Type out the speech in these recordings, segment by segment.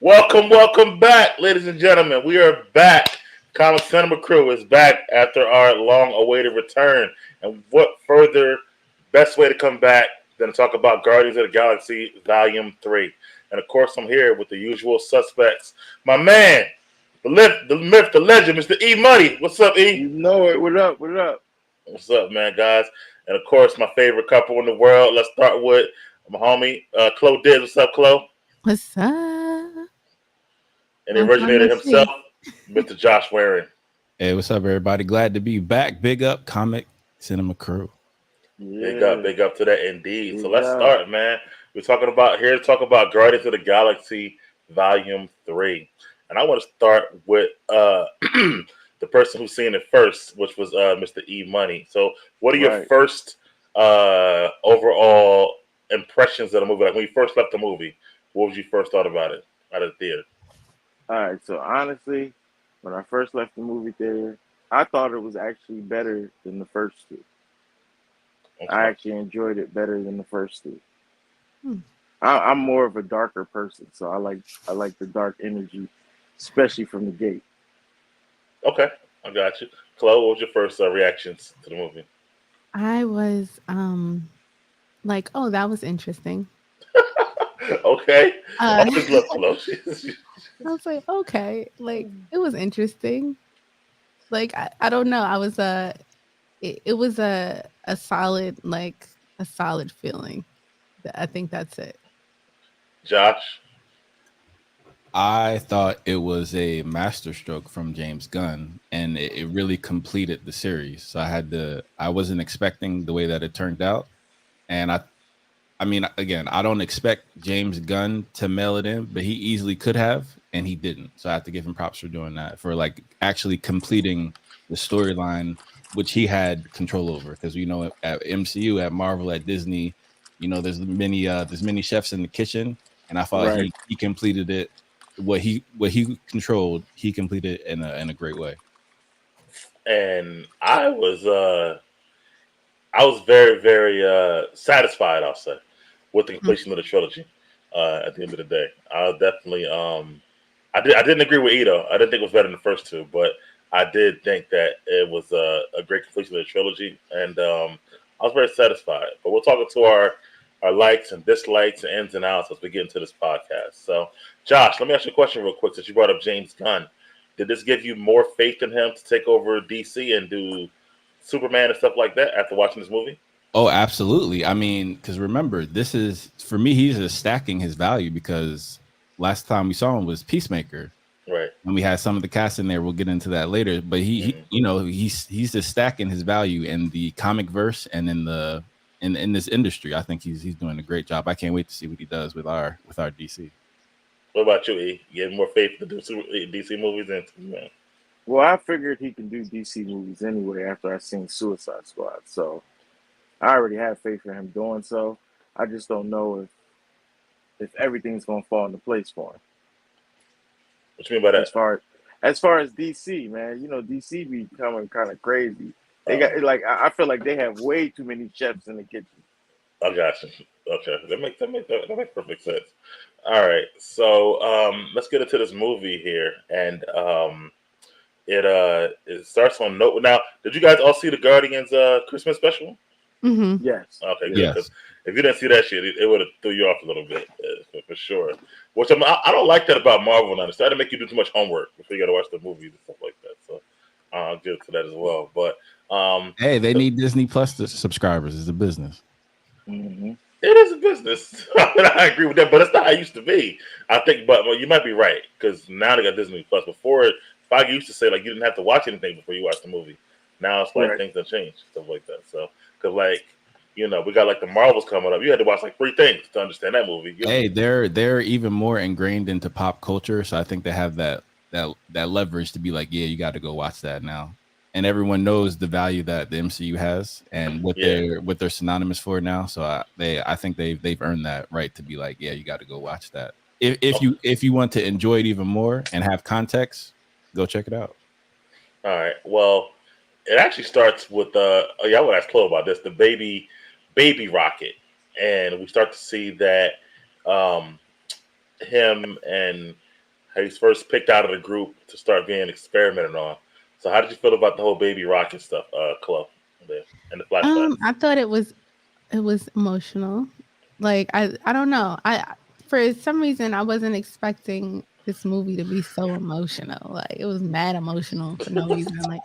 Welcome back, ladies and gentlemen. We are back. Comic Cinema Crew is back after our long-awaited return. And what further best way to come back than to talk about Guardians of the Galaxy Volume 3? And of course, I'm here with the usual suspects. My man, the myth, the legend, Mr. E Money. What's up, E? You know it. What up? What up? What's up, man, guys? And of course, my favorite couple in the world. Let's start with my homie, Chloe Diz. What's up, Chloe? What's up? And the Long time originator no himself, see. Mr. Josh Waring. Hey, what's up, everybody? Glad to be back. Big up, Comic Cinema Crew. Yeah. Big up to that indeed. So Big let's up. start, man. We're here to talk about Guardians of the Galaxy Volume 3. And I want to start with the person who's seen it first, which was Mr. E Money. So what are your Right. first overall impressions of the movie? Like when you first left the movie, what was your first thought about it out of the theater? All right. So honestly, when I first left the movie theater, I thought it was actually better than the first two. I Okay. actually enjoyed it better than the first two. Hmm. I'm more of a darker person, so I like the dark energy, especially from the gate. Okay, I got you. Chloe, what was your first reactions to the movie? I was like, oh, that was interesting. Okay. Uh Always love Chloe. I was like, okay, like it was interesting. Like I don't know. I was it was a solid a solid feeling. I think that's it. Josh. I thought it was a masterstroke from James Gunn, and it really completed the series. So I wasn't expecting the way that it turned out, and I mean, again, I don't expect James Gunn to mail it in, but he easily could have, and he didn't. So I have to give him props for doing that, for like actually completing the storyline, which he had control over. Because at MCU, at Marvel, at Disney, there's many chefs in the kitchen, and I thought Right. he completed it. What he controlled, he completed in a great way. And I was very, very satisfied, I'll say, with the Mm. completion of the trilogy. At the end of the day, I definitely I didn't agree with Ito. I didn't think it was better than the first two, but I did think that it was a great completion of the trilogy, and I was very satisfied. But we'll talk into our likes and dislikes and ins and outs as we get into this podcast. So, Josh, let me ask you a question real quick since you brought up James Gunn. Did this give you more faith in him to take over DC and do Superman and stuff like that after watching this movie? Oh, absolutely. I mean, because remember, this is for me. He's just stacking his value because last time we saw him was Peacemaker, Right. and we had some of the cast in there. We'll get into that later. But Hmm. he's just stacking his value in the comic verse and in this industry. I think he's doing a great job. I can't wait to see what he does with our DC. What about you, E? You have more faith to do DC movies than Superman? Well, I figured he can do DC movies anyway after I seen Suicide Squad, so I already have faith in him doing so. I just don't know if everything's gonna fall into place for him. What you mean by that? As far as DC, man, DC be becoming kind of crazy. They Uh, got like I feel like they have way too many chefs in the kitchen. I got you. Okay, that makes perfect sense. All right, so let's get into this movie here, and it starts on note. Now, did you guys all see the Guardians Christmas special? Mhm. Yes, Okay, good. yes. Because Yes. if you didn't see that shit, it would have threw you off a little bit for sure. Which I don't like that about Marvel now. They started to make you do too much homework before you got to watch the movies and stuff like that. So I'll give it to that as well. But um, Hey, they need Disney Plus subscribers. It's a business. Hmm. it is a business. I agree with that, but it's not how it used to be. I think, but well, you might be right because now they got Disney Plus. Before, Foggy used to say like you didn't have to watch anything before you watched the movie. Now it's like Right. things have changed, stuff like that. So, because like we got like the Marvels coming up. You had to watch like three things to understand that movie. Hey, they're even more ingrained into pop culture, so I think they have that leverage to be like, yeah, you got to go watch that now. And everyone knows the value that the MCU has and Yeah. what they're synonymous for now. So I think they've earned that right to be like, yeah, you got to go watch that. If Okay. you want to enjoy it even more and have context, go check it out. All right. Well, it actually starts with oh yeah, I would ask Chloe about this. The baby rocket, and we start to see that um him and how he's first picked out of the group to start being experimented on. So how did you feel about the whole Baby Rocket stuff, Chloe, and the flashback? I thought it was emotional. Like I don't know. I for some reason I wasn't expecting this movie to be so emotional. Like it was mad emotional for no reason. Like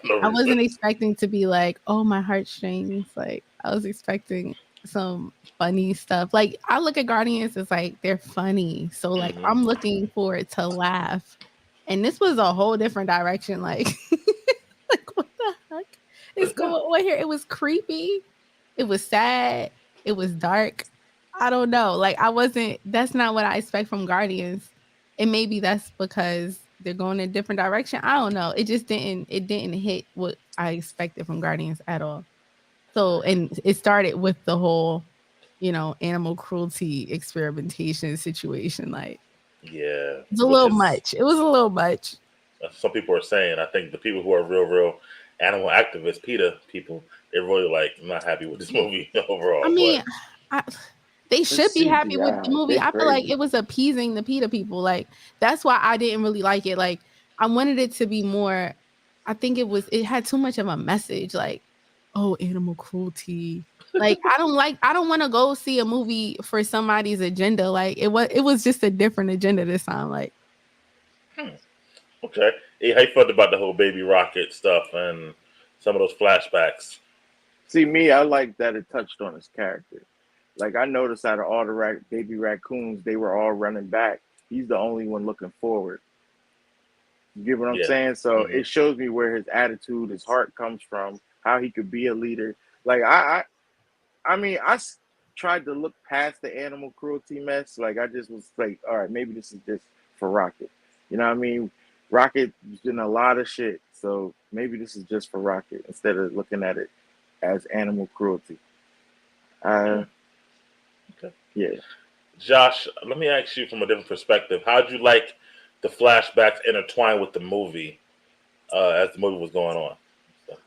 No I reason. wasn't expecting to be like, oh my heartstrings. Like I was expecting some funny stuff. Like I look at Guardians as like they're funny. So like Hmm. I'm looking for it to laugh. And this was a whole different direction. Like, like what the heck is going on here? It was creepy. It was sad. It was dark. I don't know. Like I wasn't that's not what I expect from Guardians. And maybe that's because they're going in a different direction. I don't know. It didn't hit what I expected from Guardians at all. So and it started with the whole, animal cruelty experimentation situation. Like Yeah, it's a which little is much. It was a little much. some people are saying. I think the people who are real animal activists, PETA people, they're really like not happy with this movie I overall. But mean, I, they should It's be happy with the CGI. movie. They I feel like crazy. it was appeasing the PETA people. Like that's why I didn't really like it. Like I wanted it to be more. I think it had too much of a message. Like, oh, animal cruelty. Like I don't want to go see a movie for somebody's agenda. Like it was just a different agenda this time. Like okay, hey, how you felt about the whole Baby Rocket stuff and some of those flashbacks? See, me, I like that it touched on his character. Like I noticed out of all the baby raccoons, they were all running back. He's the only one looking forward. You get what I'm Yeah. saying? So Hmm. it shows me where his attitude, his heart comes from, how he could be a leader. Like I mean, tried to look past the animal cruelty mess. Like I just was like, all right, maybe this is just for Rocket. You know what I mean? Rocket's been a lot of shit, so maybe this is just for Rocket instead of looking at it as animal cruelty. Uh, Okay. yeah. Josh, let me ask you from a different perspective. How did you like the flashbacks intertwined with the movie as the movie was going on? So,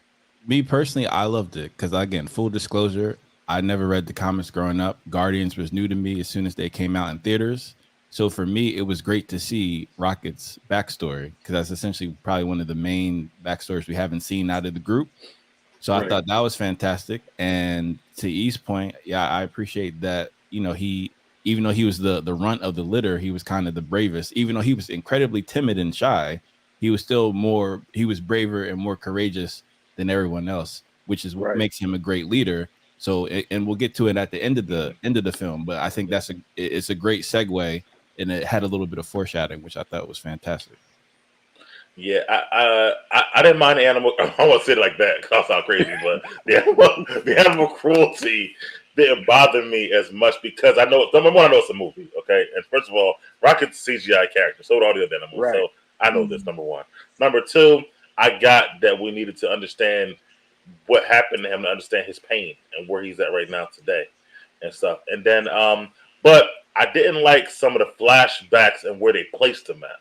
Me personally, I loved it because, again, full disclosure, I never read the comics growing up. Guardians was new to me as soon as they came out in theaters. So for me, it was great to see Rocket's backstory because that's essentially probably one of the main backstories we haven't seen out of the group. So I Right. thought that was fantastic. And to E's point, yeah, I appreciate that. He, even though he was the runt of the litter, he was kind of the bravest. Even though he was incredibly timid and shy, he was still he was braver and more courageous than everyone else, which is what Right. makes him a great leader. So, and we'll get to it at the end of the film. But I think it's a great segue, and it had a little bit of foreshadowing, which I thought was fantastic. yeah, I didn't mind the animal. I won't say it like that because I sound crazy, but the animal cruelty didn't bother me as much because I know number one, I know it's a movie, okay. And first of all, Rocket's a CGI character, so do all the other animals. Right. So I know this. Number one. Number two, I got that we needed to understand what happened to him to understand his pain and where he's at right now today and stuff. And then, but I didn't like some of the flashbacks and where they placed him at.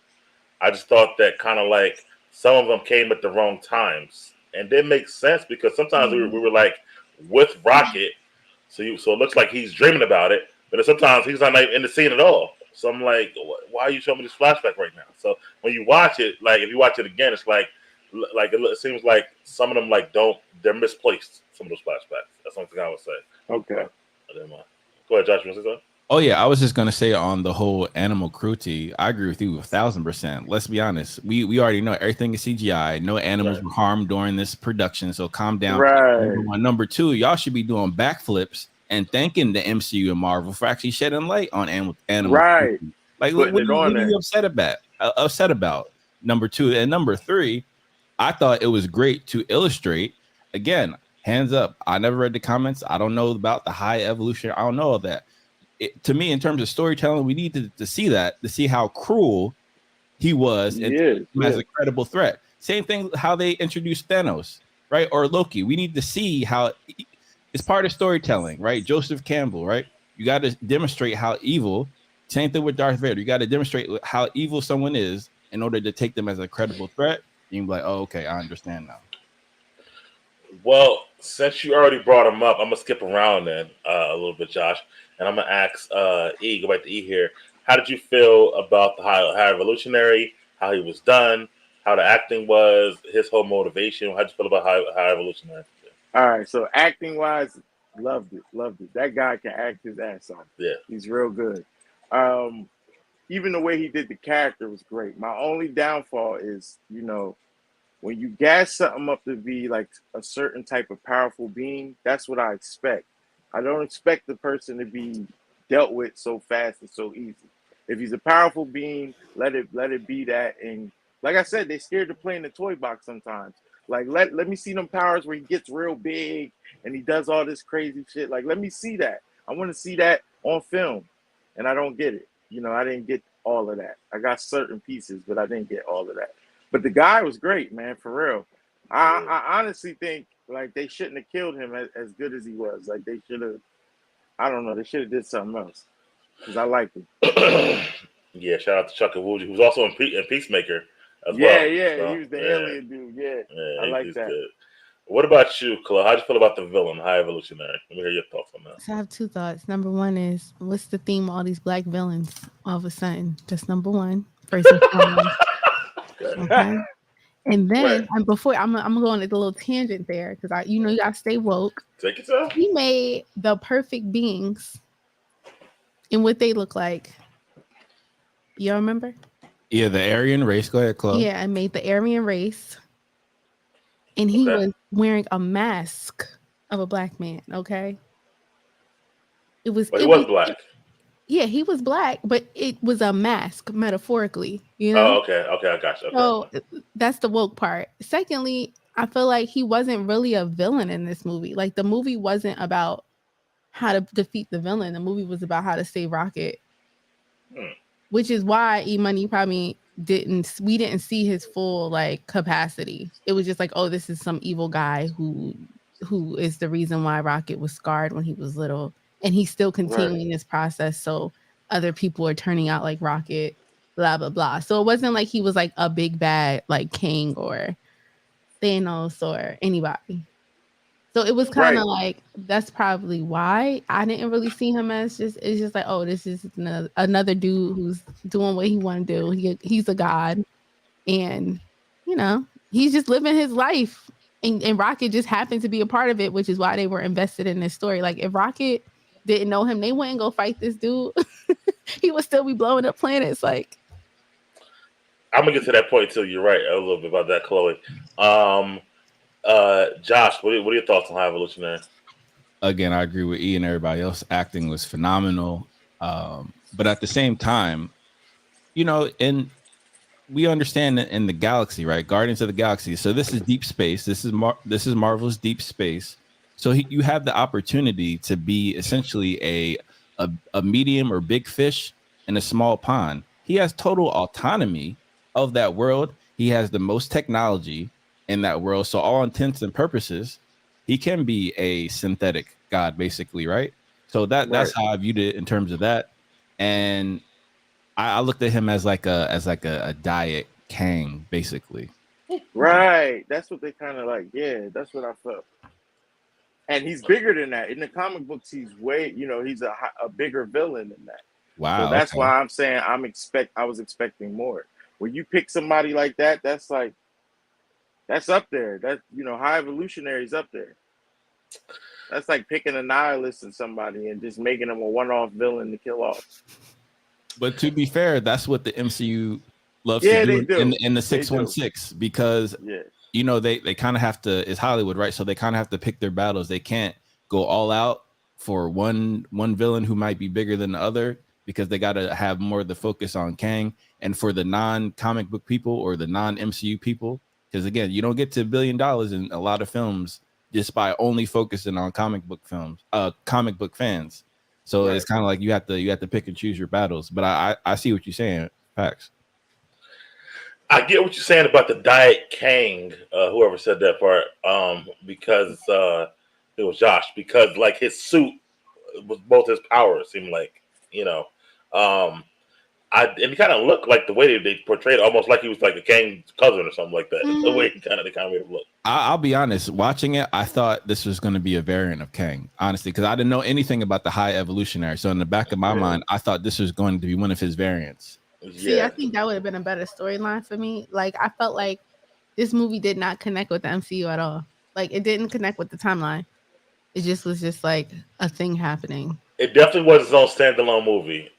I just thought that kind of like some of them came at the wrong times, and didn't make sense because sometimes we were like with Rocket, so it looks like he's dreaming about it, but then sometimes he's not even in the scene at all. So I'm like, why are you showing me this flashback right now? So when you watch it, like if you watch it again, it's like it seems like some of them they're misplaced. Some of those flashbacks. That's something I would say. Okay. I didn't mind. Go ahead, Josh. You want to say something? Oh yeah, I was just gonna say on the whole animal cruelty, I agree with you 1,000%. Let's be honest, we already know everything is CGI. No animals Right. were harmed during this production, so calm down. Right. Number one, number two, y'all should be doing backflips and thanking the MCU and Marvel for actually shedding light on animal Right. cruelty. Like, Putting what it are on you there. upset about? Number two and number three, I thought it was great to illustrate. Again, hands up. I never read the comments. I don't know about the high evolution. I don't know all that. To me, in terms of storytelling, we need to see that, to see how cruel he was and Yes. him as a credible threat. Same thing how they introduced Thanos, right? Or Loki. We need to see how it's part of storytelling, right? Joseph Campbell, right? You got to demonstrate how evil. Same thing with Darth Vader. You got to demonstrate how evil someone is in order to take them as a credible threat. You can be like, oh, okay, I understand now. Well, since you already brought him up, I'm gonna skip around then a little bit, Josh, and I'm gonna ask E. Go back to E here. how did you feel about the High Evolutionary? How he was done? How the acting was? His whole motivation? How did you feel about High Evolutionary? All right, so acting wise, loved it. That guy can act his ass off. Yeah. He's real good. Even the way he did the character was great. My only downfall is, when you gas something up to be like a certain type of powerful being, that's what I expect. I don't expect the person to be dealt with so fast and so easy. If he's a powerful being, let it be that. And like I said, they're scared to play in the toy box sometimes. Like let me see them powers where he gets real big and he does all this crazy shit. Like let me see that. I want to see that on film, and I don't get it. I didn't get all of that. I got certain pieces, but I didn't get all of that. But the guy was great, man, for real. I honestly think like they shouldn't have killed him as good as he was. Like they should have. I don't know. They should have did something else because I liked him. Yeah, shout out to Chuck Awuji, who's also in Peacemaker as Yeah, well. yeah, So, he was the alien dude. Yeah, I like he's that. good. What about you, Chloe? How'd you feel about the villain, High Evolutionary? Let me hear your thoughts on that. So I have two thoughts. Number one is, what's the theme of all these black villains all of a sudden? That's number one. First and foremost. Okay. And then, Right. and before I'm gonna go on a little tangent there because you gotta stay woke. Take your time. He made the perfect beings and what they look like. You remember? Yeah, the Aryan race. Go ahead, Chloe. Yeah, I made the Aryan race. And he was wearing a mask of a black man, okay? It was black. Yeah, he was black, but it was a mask, metaphorically, Oh, okay, I got you. Okay. So that's the woke part. Secondly, I feel like he wasn't really a villain in this movie. Like the movie wasn't about how to defeat the villain. The movie was about how to save Rocket. Which is why E-Money probably we didn't see his full like capacity. It was just like, oh, this is some evil guy who is the reason why Rocket was scarred when he was little, and he's still continuing this process. So other people are turning out like Rocket, blah blah blah. So it wasn't like he was like a big bad like King or Thanos or anybody. So it was kind of like, that's probably why I didn't really see him as it's just like, oh, this is another dude who's doing what he want to do. He's a god, and he's just living his life, and Rocket just happened to be a part of it, which is why they were invested in this story. Like if Rocket didn't know him, they wouldn't go fight this dude. He would still be blowing up planets. Like, I'm gonna get to that point too. You're right a little bit about that, Chloe. Josh, what are your thoughts on High Evolutionary? Again, I agree with E and everybody else. Acting was phenomenal, but at the same time, and we understand in the galaxy, right? Guardians of the Galaxy. So this is deep space. This is Marvel's deep space. So you have the opportunity to be essentially a medium or big fish in a small pond. He has total autonomy of that world. He has the most technology in that world. So all intents and purposes, he can be a synthetic god, basically, right? So that's how I viewed it in terms of that. And I looked at him as like a diet Kang, basically. Right. That's what they kind of like. Yeah, that's what I felt. And he's bigger than that. In the comic books, he's way, he's a bigger villain than that. Wow. So that's why I'm saying I was expecting more. When you pick somebody like that, that's up there. That High Evolutionary's up there. That's like picking a nihilist in somebody and just making them a one-off villain to kill off. But to be fair, that's what the MCU loves to do in the 616 because they kind of have to. It's Hollywood, right? So they kind of have to pick their battles. They can't go all out for one villain who might be bigger than the other because they got to have more of the focus on Kang. And for the non-comic book people or the non-MCU people, because again, you don't get to $1 billion in a lot of films just by only focusing on comic book fans. So it's kind of like you have to pick and choose your battles. But I see what you're saying. Facts. I get what you're saying about the Diet Kang, whoever said that part, because it was Josh, because like his suit was both his powers, seemed like, And he kind of looked like the way they portrayed, almost like he was like the Kang's cousin or something like that. The way they kind of made him look. I'll be honest. Watching it, I thought this was going to be a variant of Kang, honestly, because I didn't know anything about the High Evolutionary. So in the back of my mind, I thought this was going to be one of his variants. See, I think that would have been a better storyline for me. Like, I felt like this movie did not connect with the MCU at all. Like, it didn't connect with the timeline. It just was just like a thing happening. It definitely was its own standalone movie.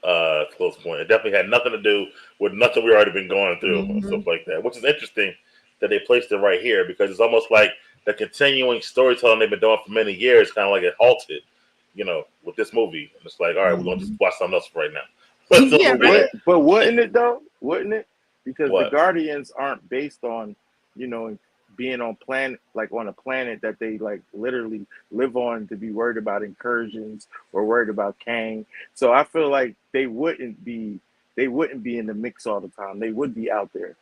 Close point. It definitely had nothing to do with nothing we already been going through and stuff like that. Which is interesting that they placed it right here because it's almost like the continuing storytelling they've been doing for many years, kind of like it halted, with this movie. And it's like, all right, we're gonna just watch something else right now. Yeah, right. But wouldn't it though? Wouldn't it? Because What? the Guardians aren't based on, being on a planet that they like literally live on to be worried about incursions or worried about Kang. So I feel like they wouldn't be in the mix all the time. They would be out there.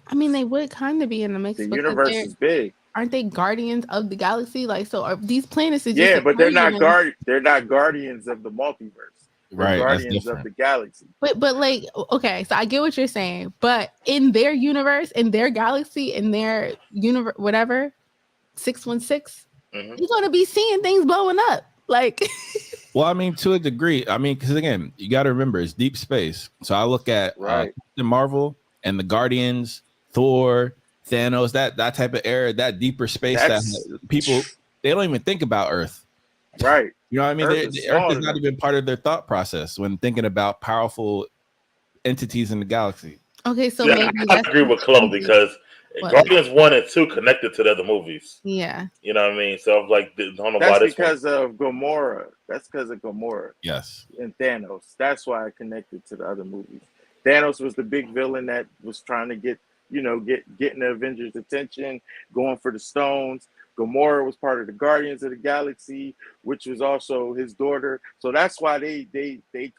I mean, they would kind of be in the mix. The because universe is big. aren't they guardians of the galaxy? Like, so are these planets? Are just Yeah, but they're not version- They're not guardians of the multiverse. They're Right, that's guardians of different. the galaxy. But like, okay, so I get what you're saying, but in their universe, in their galaxy, in their universe, whatever, 616, Mhm. you're gonna be seeing things blowing up. Like, Well, I mean, to a degree. I mean, because again, you got to remember it's deep space. So I look at Right. Captain Marvel and the Guardians, Thor, Thanos, that type of era, that deeper space That's- that people they don't even think about Earth. Right. You know what I mean? Earth is Earth smaller is not than- even part of their thought process when thinking about powerful entities in the galaxy. okay, so Yeah, maybe I that's agree with Chloe because What? Guardians 1 and 2 connected to the other movies. yeah. You know what I mean? So I'm like, I don't know why That's this because of Gamora. That's because of Gamora Yes. and Thanos. That's why I connected to the other movies. Thanos was the big villain that was trying to getting the Avengers' attention, going for the stones. Gamora was part of the Guardians of the Galaxy, which was also his daughter. So that's why they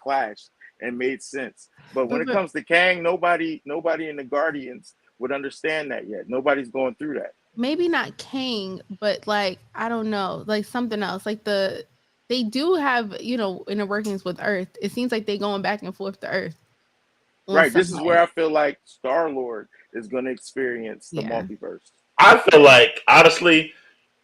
clashed and made sense. But when it comes to Kang, nobody in the Guardians would understand that yet. Nobody's going through that. Maybe not Kang, but like, I don't know, like something else. Like they do have, inner workings with Earth. It seems like they going back and forth to Earth. on Right. This is some where I level. feel like Star-Lord is going to experience the Yeah. multiverse. I feel like honestly,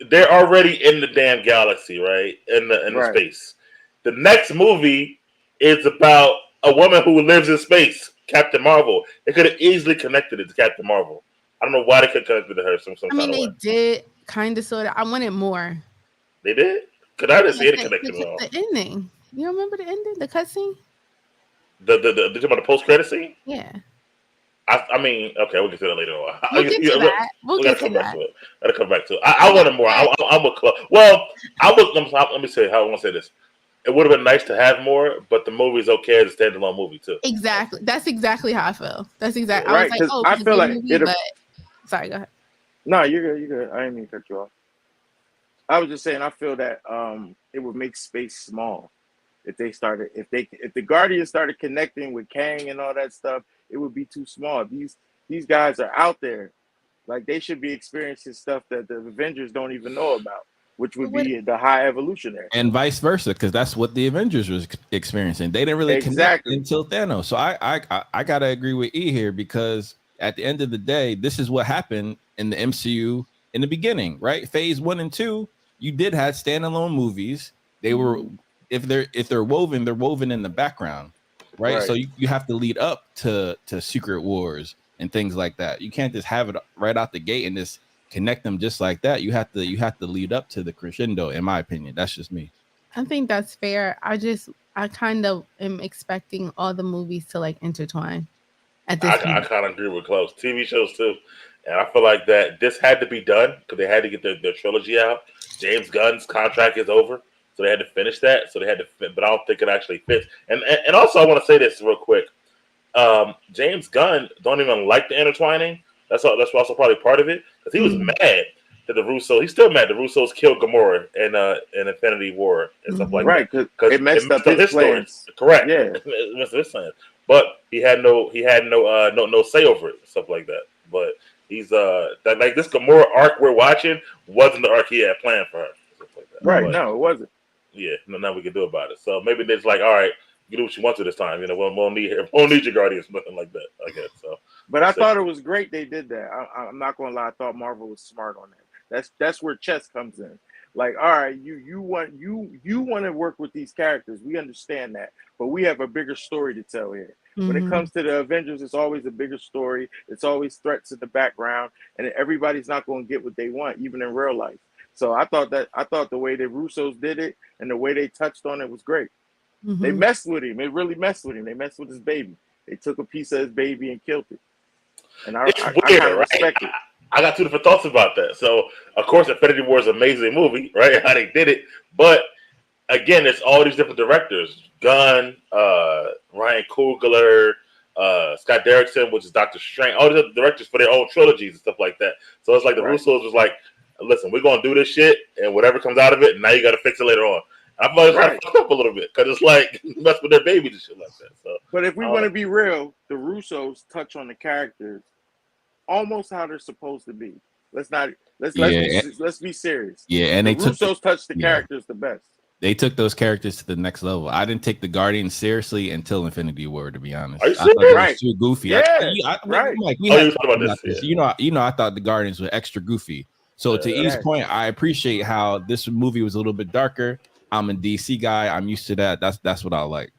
they're already in the damn galaxy, right? In the Right. space. The next movie is about a woman who lives in space, Captain Marvel. They could have easily connected it to Captain Marvel. I don't know why they could connect it to her some I mean, kind of they way. did kind of sort of. I wanted more. They did? Because I didn't see any Like, connection at all. the ending. You don't remember the ending, the cutscene? The about the post credit scene? Yeah, I mean, okay, we'll get to that later on. we'll get to that. We'll We get gotta to come back that. to it. Gotta come back to it. I wanted more. I'm a club. Well, let me say how I want to say this. It would have been nice to have more, but the movie's okay as a standalone movie too. Exactly. That's exactly how I feel. That's exactly. Right, I was 'cause like, oh, I it's a feel good like movie, it'll- but sorry, go ahead. No, you're good. You're good. I didn't mean to cut you off. I was just saying I feel that it would make space small if the Guardians started connecting with Kang and all that stuff. It would be too small. These guys are out there, like they should be experiencing stuff that the Avengers don't even know about, which would be the High Evolutionary. And vice versa, because that's what the Avengers was experiencing. They didn't really Exactly. connect until Thanos. So I gotta agree with E here because at the end of the day, this is what happened in the MCU in the beginning, right? Phase 1 and 2, you did have standalone movies. They were if they're woven, they're woven in the background, right? So you have to lead up to Secret Wars and things like that. You can't just have it right out the gate and just connect them just like that. You have to lead up to the crescendo, in my opinion. That's just me. I think that's fair. I kind of am expecting all the movies to like intertwine at this I point. kind of agree with Close. TV shows too, and I feel like that this had to be done because they had to get their trilogy out. James Gunn's contract is over, so they had to finish that. So they had to, but I don't think it actually fits. And also, I want to say this real quick. James Gunn don't even like the intertwining. That's also probably part of it because he was mad that the Russos. He's still mad the Russos killed Gamora in Infinity War and stuff like that. Right, because it messed up his plans. Correct. Yeah. It messed up his plans. But he had no say over it, stuff like that. But he's that like this Gamora arc we're watching wasn't the arc he had planned for her. Stuff like that. Right, But, no, it wasn't. yeah, nothing we can do about it. So maybe they're just like, all right, you do what you want to this time. You know, won't need your Guardians, nothing like that. I guess so. But I thought it was great they did that. I'm not gonna lie, I thought Marvel was smart on that. That's where chess comes in. Like, all right, you want to work with these characters. We understand that, but we have a bigger story to tell here. When it comes to the Avengers, it's always a bigger story. It's always threats in the background, and everybody's not going to get what they want, even in real life. So I thought the way the Russos did it and the way they touched on it was great. They messed with him. They really messed with him. They messed with his baby. They took a piece of his baby and killed it. And I kind of respect it. I got two different thoughts about that. So, of course, Infinity War is an amazing movie, right? How they did it. But, again, it's all these different directors. Gunn, Ryan Coogler, Scott Derrickson, which is Doctor Strange. All the directors for their own trilogies and stuff like that. So, it's like the Russos was like, listen, we're going to do this shit, and whatever comes out of it, now you got to fix it later on. I feel like it's kind of fucked up a little bit because it's like mess with their babies and shit like that. So, but if we want to be real, the Russos touch on the characters almost how they're supposed to be. Let's be serious. Yeah, and the they Russos touch the characters the best. They took those characters to the next level. I didn't take the Guardians seriously until Infinity War, to be honest. Are you I thought serious? it was too goofy. Right. We talked about this. Yeah. You know, I thought the Guardians were extra goofy. So to Eve's point, I appreciate how this movie was a little bit darker. I'm a DC guy. I'm used to that. That's what I like.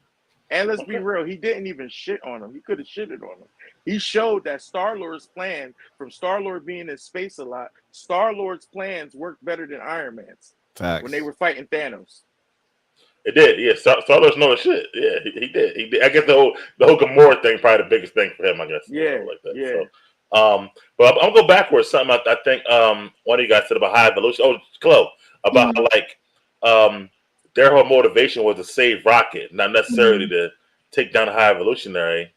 And let's be real, he didn't even shit on him. He could have shitted on him. He showed that Star-Lord's plan, from Star-Lord being in space a lot, Star-Lord's plans worked better than Iron Man's. Facts. When they were fighting Thanos. It did, yeah. Star-Lord's know his shit. Yeah, he did. I guess the whole Gamora thing probably the biggest thing for him, I guess. Yeah, like that. yeah. So, but I'm gonna go backwards. Something I think one of you guys said about High Evolution. Oh, Chloe, about how, like their whole motivation was to save Rocket, not necessarily to take down the High Evolutionary.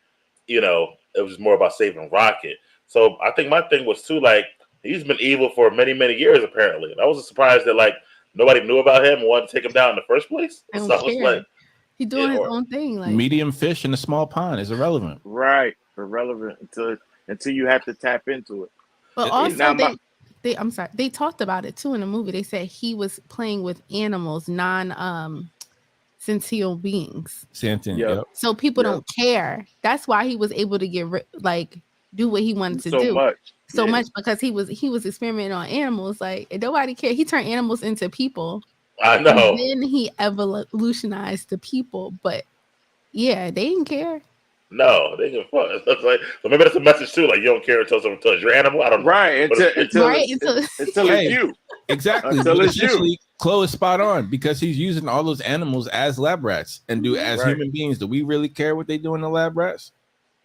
You know, it was more about saving Rocket. So I think my thing was too, like, he's been evil for many, many years, apparently. And I was surprised that, like, nobody knew about him and wanted to take him down in the first place. I So don't I was care. like, He's doing his own thing. Like medium fish in a small pond is irrelevant. Right. Irrelevant until you have to tap into it. But also I'm sorry, they talked about it too in the movie. They said he was playing with animals, sentient beings. Sentient, yep. So people don't care. That's why he was able to do what he wanted to do. So much because he was experimenting on animals. Like, nobody cared. He turned animals into people. I know. And then he evolutionized the people. But yeah, they didn't care. No, they didn't give a fuck. It's like, so maybe that's a message too. Like, you don't care until someone touches your animal. I don't know. Right. Until it's you. Exactly. Until it's you. Chloe is spot on because he's using all those animals as lab rats and as human beings. Do we really care what they do in the lab rats?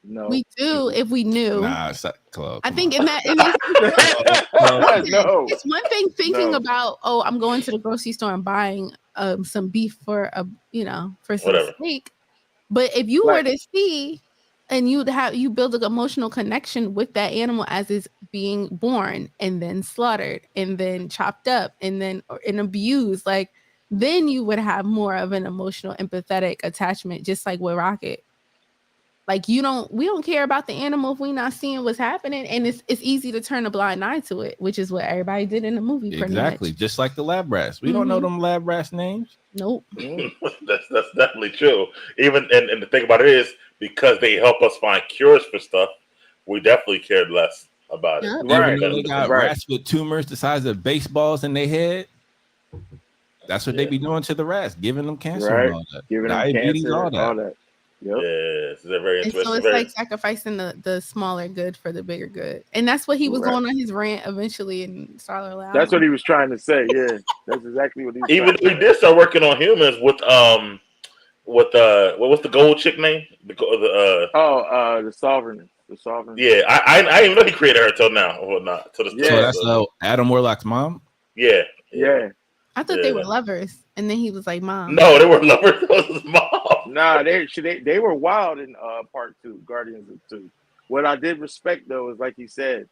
No. We do if we knew. Nah, it's not Chloe. I think no. It's one thing thinking about, I'm going to the grocery store and buying some beef for some steak. But if you were to see and you build an emotional connection with that animal as it's being born and then slaughtered and then chopped up and then abused, like, then you would have more of an emotional, empathetic attachment, just like with Rocket. Like, we don't care about the animal if we're not seeing what's happening, and it's easy to turn a blind eye to it, which is what everybody did in the movie. Exactly, just like the lab rats. We don't know them lab rats names. Nope. That's definitely true. Even and the thing about it is, because they help us find cures for stuff, we definitely cared less about it. Right. They got rats with tumors the size of baseballs in their head. That's what they be doing to the rats, giving them cancer and all that. Giving them cancer, all that. Yep. Yes, they're very interesting. So it's like sacrificing the smaller good for the bigger good, and that's what he was going on his rant eventually in Star Wars. That's what he was trying to say. Yeah, that's exactly what he was. Even though he did start working on humans with what was the gold chick name? The Sovereign. The Sovereign. Yeah, I didn't even know he created her until now or not. So that's Adam Warlock's mom. Yeah. I thought they were lovers, and then he was like, "Mom." No, they were lovers. That was his mom. Nah, they were wild in part 2, Guardians of 2. What I did respect though is, like you said,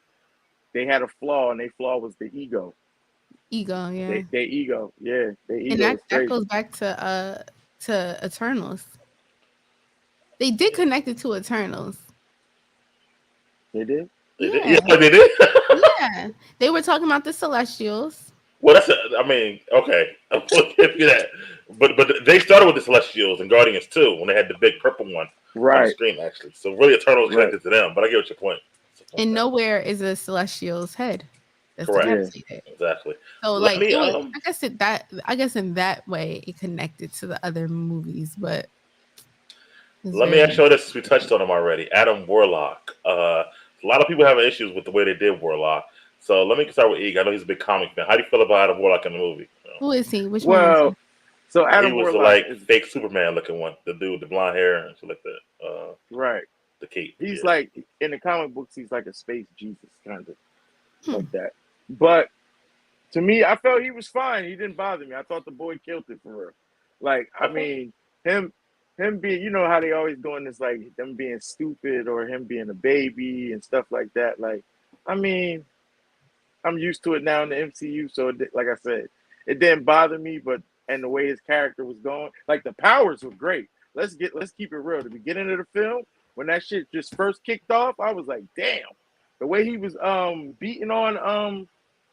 they had a flaw, and their flaw was the ego. Ego, yeah. Their ego, yeah. Their ego. And that goes back to Eternals. They did connect it to Eternals. They did. Yeah, they did. Yeah, they were talking about the Celestials. Well, I mean, okay, I'll give you that. But they started with the Celestials and Guardians too when they had the big purple one on the Right, screen actually. So really, Eternals right. connected to them. But I get what your point. And nowhere is a celestial's head that's Correct. Yeah. decapitated. Exactly. So Let like me it was, I guess in that way it connected to the other movies, but it's let me very ask you this. We touched on him already. Adam Warlock. A lot of people have issues with the way they did Warlock. So let me start with Ig. I know he's a big comic fan. How do you feel about Adam Warlock in the movie? who is he? Which one is Well, he? so He Adam was Warlock like is fake Superman looking one. The dude with the blonde hair and shit like that. right. The cape. He's Yeah. like in the comic books, he's like a space Jesus kind of Hmm. like that. But to me, I felt he was fine. He didn't bother me. I thought the boy killed it for real. Like, I Okay. mean, him being, you know how they always doing this, like them being stupid or him being a baby and stuff like that. Like, I mean, I'm used to it now in the MCU, so like I said, it didn't bother me. But and the way his character was going, like the powers were great. Let's keep it real. The beginning of the film, when that shit just first kicked off, I was like, damn. The way he was beating on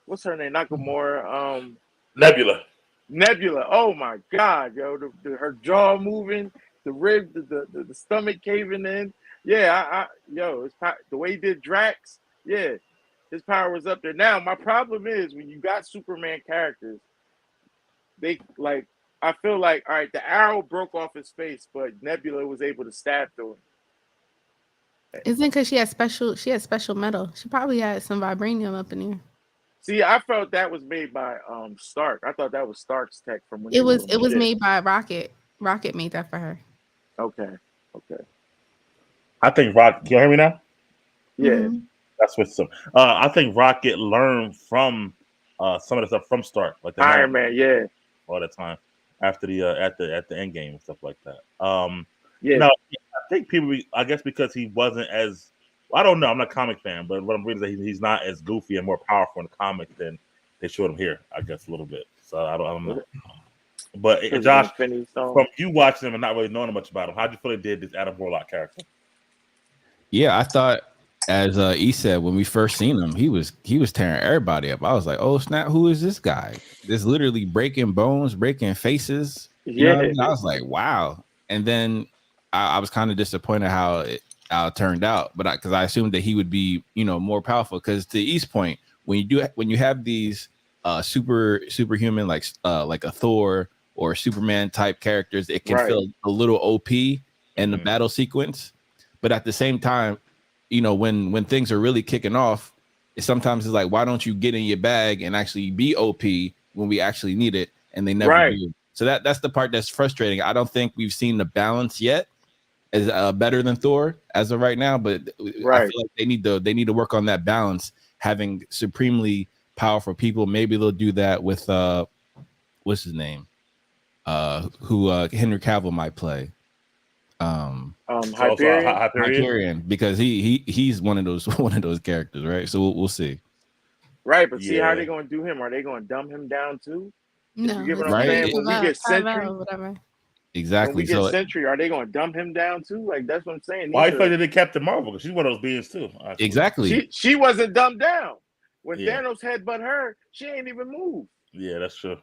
what's her name, Nakamura, Nebula. Nebula. Oh my god, yo, her jaw moving, the rib, the stomach caving in. Yeah, yo, the way he did Drax, yeah, his power was up there. Now my problem is when you got Superman characters, they like. I feel like all right, the arrow broke off his face, but Nebula was able to stab through him. Isn't because she had special metal. She probably had some vibranium up in here. See, I felt that was made by Stark. I thought that was Stark's tech from when It they were was doing shit. made by Rocket. Rocket made that for her. Okay. I think Rock. Can you hear me now? Yeah. Mhm. That's what's up. I think Rocket learned from some of the stuff from Stark, like the Iron Man, yeah. all the time after the at the end game and stuff like that. Yeah. No, I think people. I guess because he wasn't as. I don't know. I'm not a comic fan, but what I'm reading is that he's not as goofy and more powerful in the comic than they showed him here. I guess a little bit. So I don't know. But Josh, from you watching him and not really knowing much about him, how'd you feel he did this Adam Warlock character? Yeah, I thought, as E said, when we first seen him, he was tearing everybody up. I was like, oh snap, who is this guy? This literally breaking bones, breaking faces. You know what I mean? I was like, wow. And then I was kind of disappointed how it turned out, but because I assumed that he would be, more powerful. Because to E's point, when you have these superhuman like a Thor or Superman type characters, it can feel a little OP in the battle sequence. But at the same time, when things are really kicking off, sometimes it's like, why don't you get in your bag and actually be OP when we actually need it? And they never do. So that's the part that's frustrating. I don't think we've seen the balance yet as better than Thor as of right now, but I feel like they need to work on that balance, having supremely powerful people. Maybe they'll do that with what's his name? Who Henry Cavill might play. Hyperion, because he's one of those characters, right? So we'll see. Right, but see how they gonna do him? Are they gonna dumb him down too? No, right? When we get Sentry, whatever. Exactly. When we get Sentry, are they gonna dumb him down too? Like that's what I'm saying. Why you they did Captain Marvel? Because she's one of those beings too. Actually. Exactly. She wasn't dumbed down. When Thanos headbutt her, she ain't even moved. Yeah, that's true.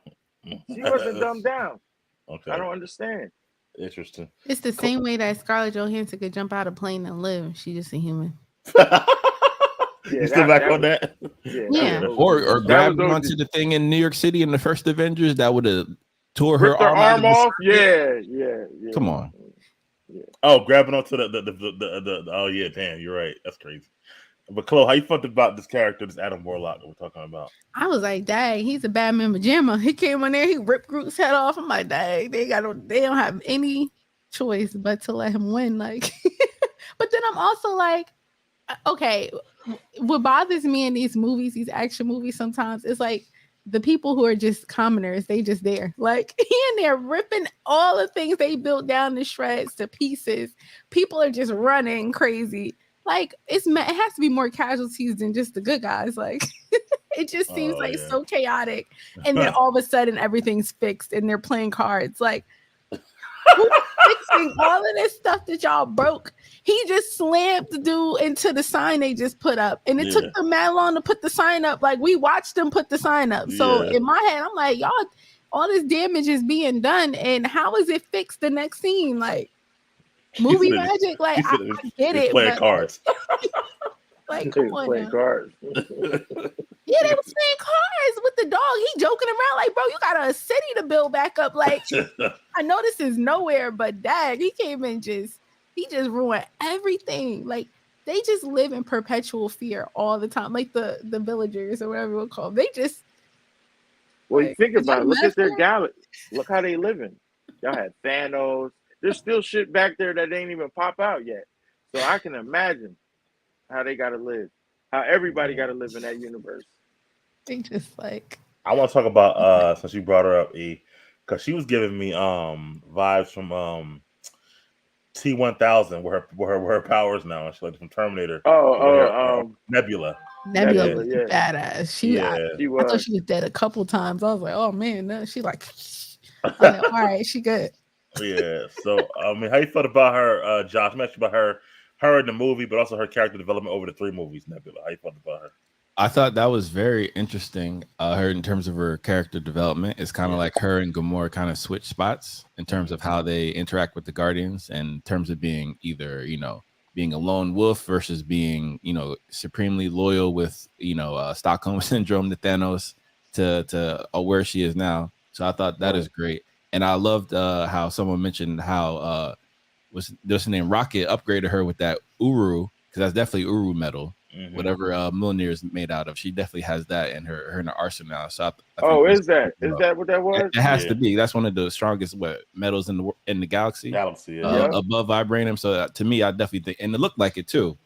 She wasn't dumbed down. Okay. I don't understand. Interesting. It's the same way that Scarlett Johansson could jump out of a plane and live. She's just a human. You still back on that? Yeah. Or grabbed onto the thing in New York City in the first Avengers that would have tore her arm off. Yeah. Come on. Yeah. Oh, grabbing onto the oh yeah, damn, you're right. That's crazy. But Chloe, how you felt about this character, this Adam Warlock that we're talking about? I was like, dang, he's a Batman pajama. He came on there, he ripped Groot's head off. I'm like, dang, they don't have any choice but to let him win. Like, but then I'm also like, okay, what bothers me in these movies, these action movies, sometimes it's like the people who are just commoners, they just there. Like he in there ripping all the things they built down to shreds, to pieces. People are just running crazy. Like it has to be more casualties than just the good guys. Like it just seems so chaotic. And then all of a sudden everything's fixed and they're playing cards. Like who fixed fixing all of this stuff that y'all broke. He just slammed the dude into the sign they just put up, and it took them mad long to put the sign up. Like we watched them put the sign up. So in my head, I'm like, y'all, all this damage is being done, and how is it fixed the next scene? Like movie magic. Like I get it. Playing cards. Like come on, playing cards. Yeah, they was playing cards with the dog. He joking around like, bro, you got a city to build back up. Like, I know this is nowhere, but dang, he came in he just ruined everything. Like, they just live in perpetual fear all the time. Like the villagers or whatever we'll call them. They just well, you think about it. Look at their galaxy. Look how they living. Y'all had Thanos. There's still shit back there that ain't even pop out yet. So I can imagine how they gotta live. How everybody gotta live in that universe. They just like I want to talk about since you brought her up, E, because she was giving me vibes from T-1000 where her powers now, and she like from Terminator. Nebula. Nebula was badass. She was. I thought she was dead a couple times. I was like, oh man, no. She like, I'm like, all right, she good. Yeah. So I mean, how you felt about her, Josh? I'm actually about her in the movie, but also her character development over the 3 movies. Nebula, how you felt about her? I thought that was very interesting. Her in terms of her character development, it's kind of like her and Gamora kind of switch spots in terms of how they interact with the Guardians, and in terms of being either being a lone wolf versus being supremely loyal with Stockholm syndrome to Thanos to where she is now. So I thought that is great, and I loved how someone mentioned how was there's name Rocket upgraded her with that Uru, because that's definitely Uru metal. Mm-hmm. Whatever Mjolnir is made out of, she definitely has that in her arsenal. So I think is that what that was? It has to be. That's one of the strongest metals in the galaxy. Above vibranium. So to me, I definitely think, and it looked like it too.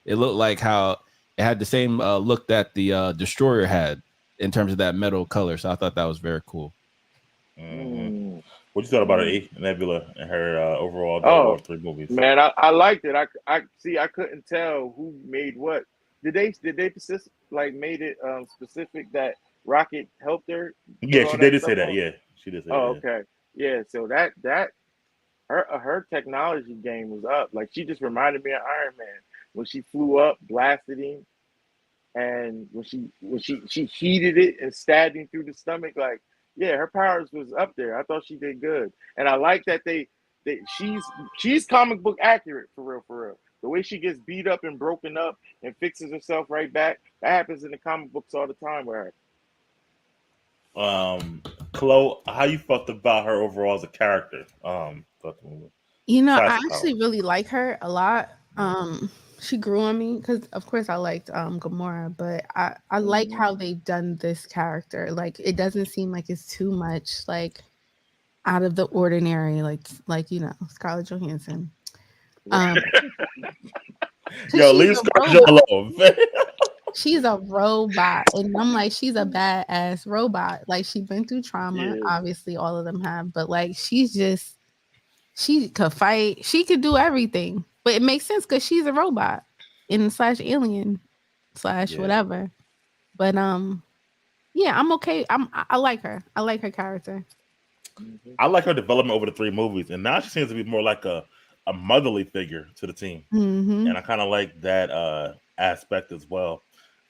It looked like how it had the same look that the Destroyer had in terms of that metal color. So I thought that was very cool. Mm-hmm. What you thought about her, Nebula, and her overall 3 movies? Man, I liked it. I couldn't tell who made what. Did they made it specific that Rocket helped her? Yeah, she did say that. Yeah, she did say that. Oh, okay. Yeah, so that her technology game was up. Like, she just reminded me of Iron Man when she flew up, blasted him, and when she heated it and stabbed him through the stomach. Like, yeah, her powers was up there. I thought she did good, and I like that she's comic book accurate for real. The way she gets beat up and broken up and fixes herself right back, that happens in the comic books all the time with her. Chloe, how you felt about her overall as a character? I actually really like her a lot. She grew on me because, of course, I liked Gamora, but I like how they've done this character. Like, it doesn't seem like it's too much like out of the ordinary, like Scarlett Johansson. Leave Scarlett alone. She's a robot, and I'm like, she's a badass robot. Like, she's been through trauma. Obviously, all of them have, but like, she could fight. She could do everything, but it makes sense because she's a robot / alien / whatever. But I'm okay. I like her. I like her character. I like her development over the 3 movies, and now she seems to be more like a motherly figure to the team, and I kind of like that aspect as well.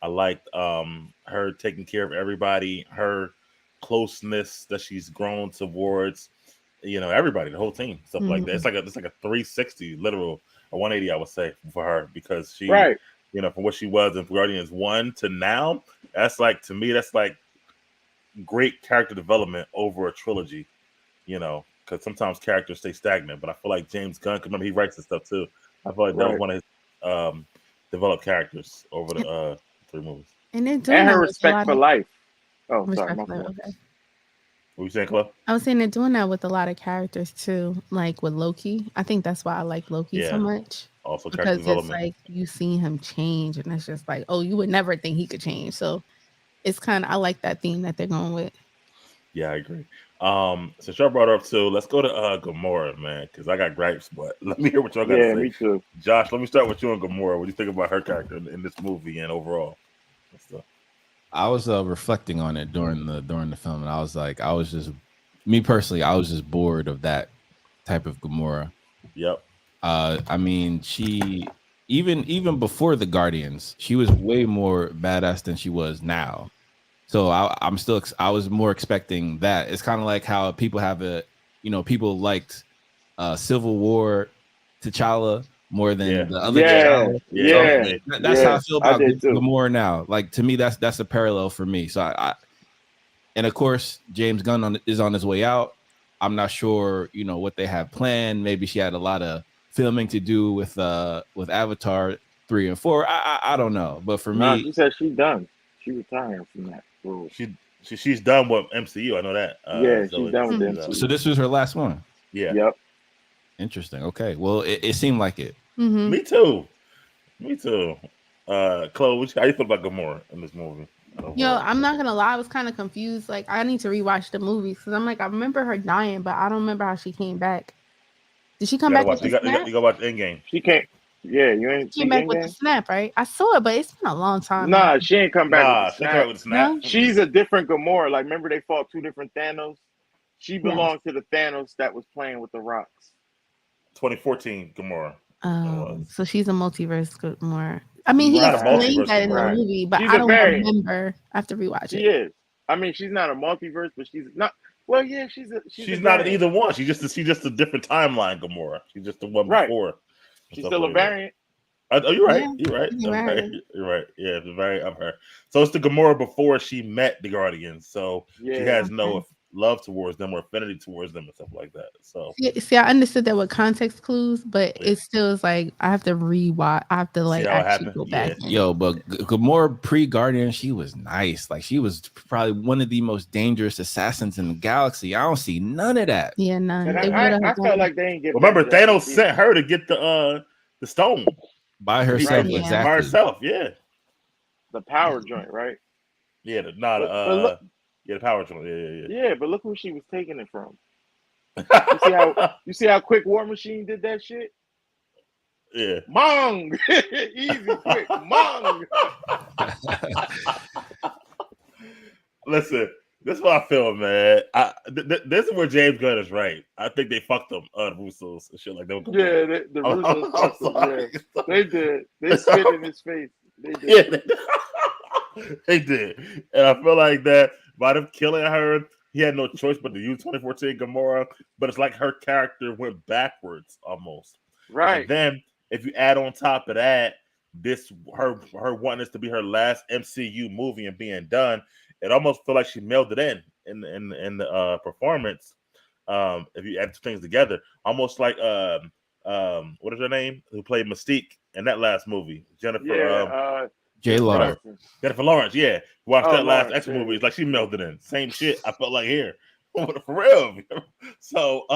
I liked her taking care of everybody, her closeness that she's grown towards, everybody, the whole team, stuff like that. It's like a 360, literal, a 180, I would say, for her, because she, from what she was in Guardians 1 to now, that's like, to me, that's like great character development over a trilogy, because sometimes characters stay stagnant. But I feel like James Gunn, because remember, he writes this stuff too. I feel like that was one of his developed characters over the 3 movies. And her respect for life. Oh, sorry. Okay. What you saying, Chloe? I was saying they're doing that with a lot of characters too, like with Loki. I think that's why I like Loki so much. Also, because it's like you see him change, and it's just like, oh, you would never think he could change. So it's I like that theme that they're going with. Yeah, I agree. Since y'all brought her up too, let's go to Gamora, man, because I got gripes, but let me hear what y'all got to say. Me too. Josh, let me start with you on Gamora. What do you think about her character in this movie and overall? I was reflecting on it during the film, and I was like, me personally, I was just bored of that type of Gamora. Yep. I mean, she even before the Guardians, she was way more badass than she was now. So I was more expecting that. It's kind of like how people have people liked Civil War T'Challa more than the other Yeah, T'Challa. yeah, That's how I yeah. feel I about did too. Gamora now. Like, to me, that's a parallel for me. So and of course, James Gunn is on his way out. I'm not sure, what they have planned. Maybe she had a lot of filming to do with Avatar 3 and 4. I don't know. But for No, me, she said she's done. She retiring from that role. She's done with MCU. I know that. Yeah, So she's done with Mhm. them. so this was her last one. Yeah. Yep. Interesting. Okay. Well, it seemed like it. Mhm. Me too. Chloe, how you feel about Gamora in this movie? Yo, I'm not gonna lie, I was kind of confused. Like, I need to rewatch the movies because I'm like, I remember her dying, but I don't remember how she came back. Did she come You back gotta watch. with You the got. snap? You gotta watch Endgame. She can't. Yeah, you ain't She came seen back with the Endgame? snap, right? I saw it, but it's been a long time. Nah, she ain't come back Nah, with she the come snap. back with a snap. No? She's a different Gamora. Like, remember they fought two different Thanos? She Yes. belonged to the Thanos that was playing with the rocks. 2014 Gamora. So she's a multiverse Gamora. I mean, he Not a explained multiverse that in the Gamora. movie, but She's I a don't variant. remember. I have to rewatch She it. is. I mean, she's not a multiverse, but she's not. Well, yeah, she's She's a not variant. either one. She's just a different timeline Gamora. She's just the one Right. before. She's still a variant. Oh, you're right. Yeah, You're right. she's a variant. You're right. Yeah, the variant of her. So it's the Gamora before she met the Guardians. So Yeah. she has no Okay. love towards them or affinity towards them and stuff like that. So See, I understood that with context clues, but Yeah. it still is like I have to rewatch. I have to like how it actually happened? go back. Yeah. in. Yo, but Gamora pre-Guardian, she was nice. Like, she was probably one of the most dangerous assassins in the galaxy. I don't see none of that. Yeah, none. And They would've I felt like they ain't get. Remember, back Thanos Justice sent her to get the stone By herself, Yeah. exactly. by herself. Yeah. the power joint, right? Yeah. The power tool. Yeah. Yeah, but look who she was taking it from. You see how quick War Machine did that shit? Yeah. Mong, easy, quick, Mong. Listen, this is what I feel, man. This is where James Gunn is right. I think they fucked them, Russos and shit like that. Yeah, the Russos fucked him, yeah. They did. They spit in his face. They did. Yeah, they did. And I feel like that by them killing her, he had no choice but to use 2014 Gamora. But it's like her character went backwards almost. Right. And then if you add on top of that, her wanting this to be her last MCU movie and being done, it almost feel like she mailed it in the performance. If you add two things together, almost like what is her name? Who played Mystique in that last movie? Jennifer. J. Law. Jennifer Lawrence. Yeah, watched that last Lawrence, X-Men yeah. movie. It's like she mailed it in. Same shit. I felt like here for real. So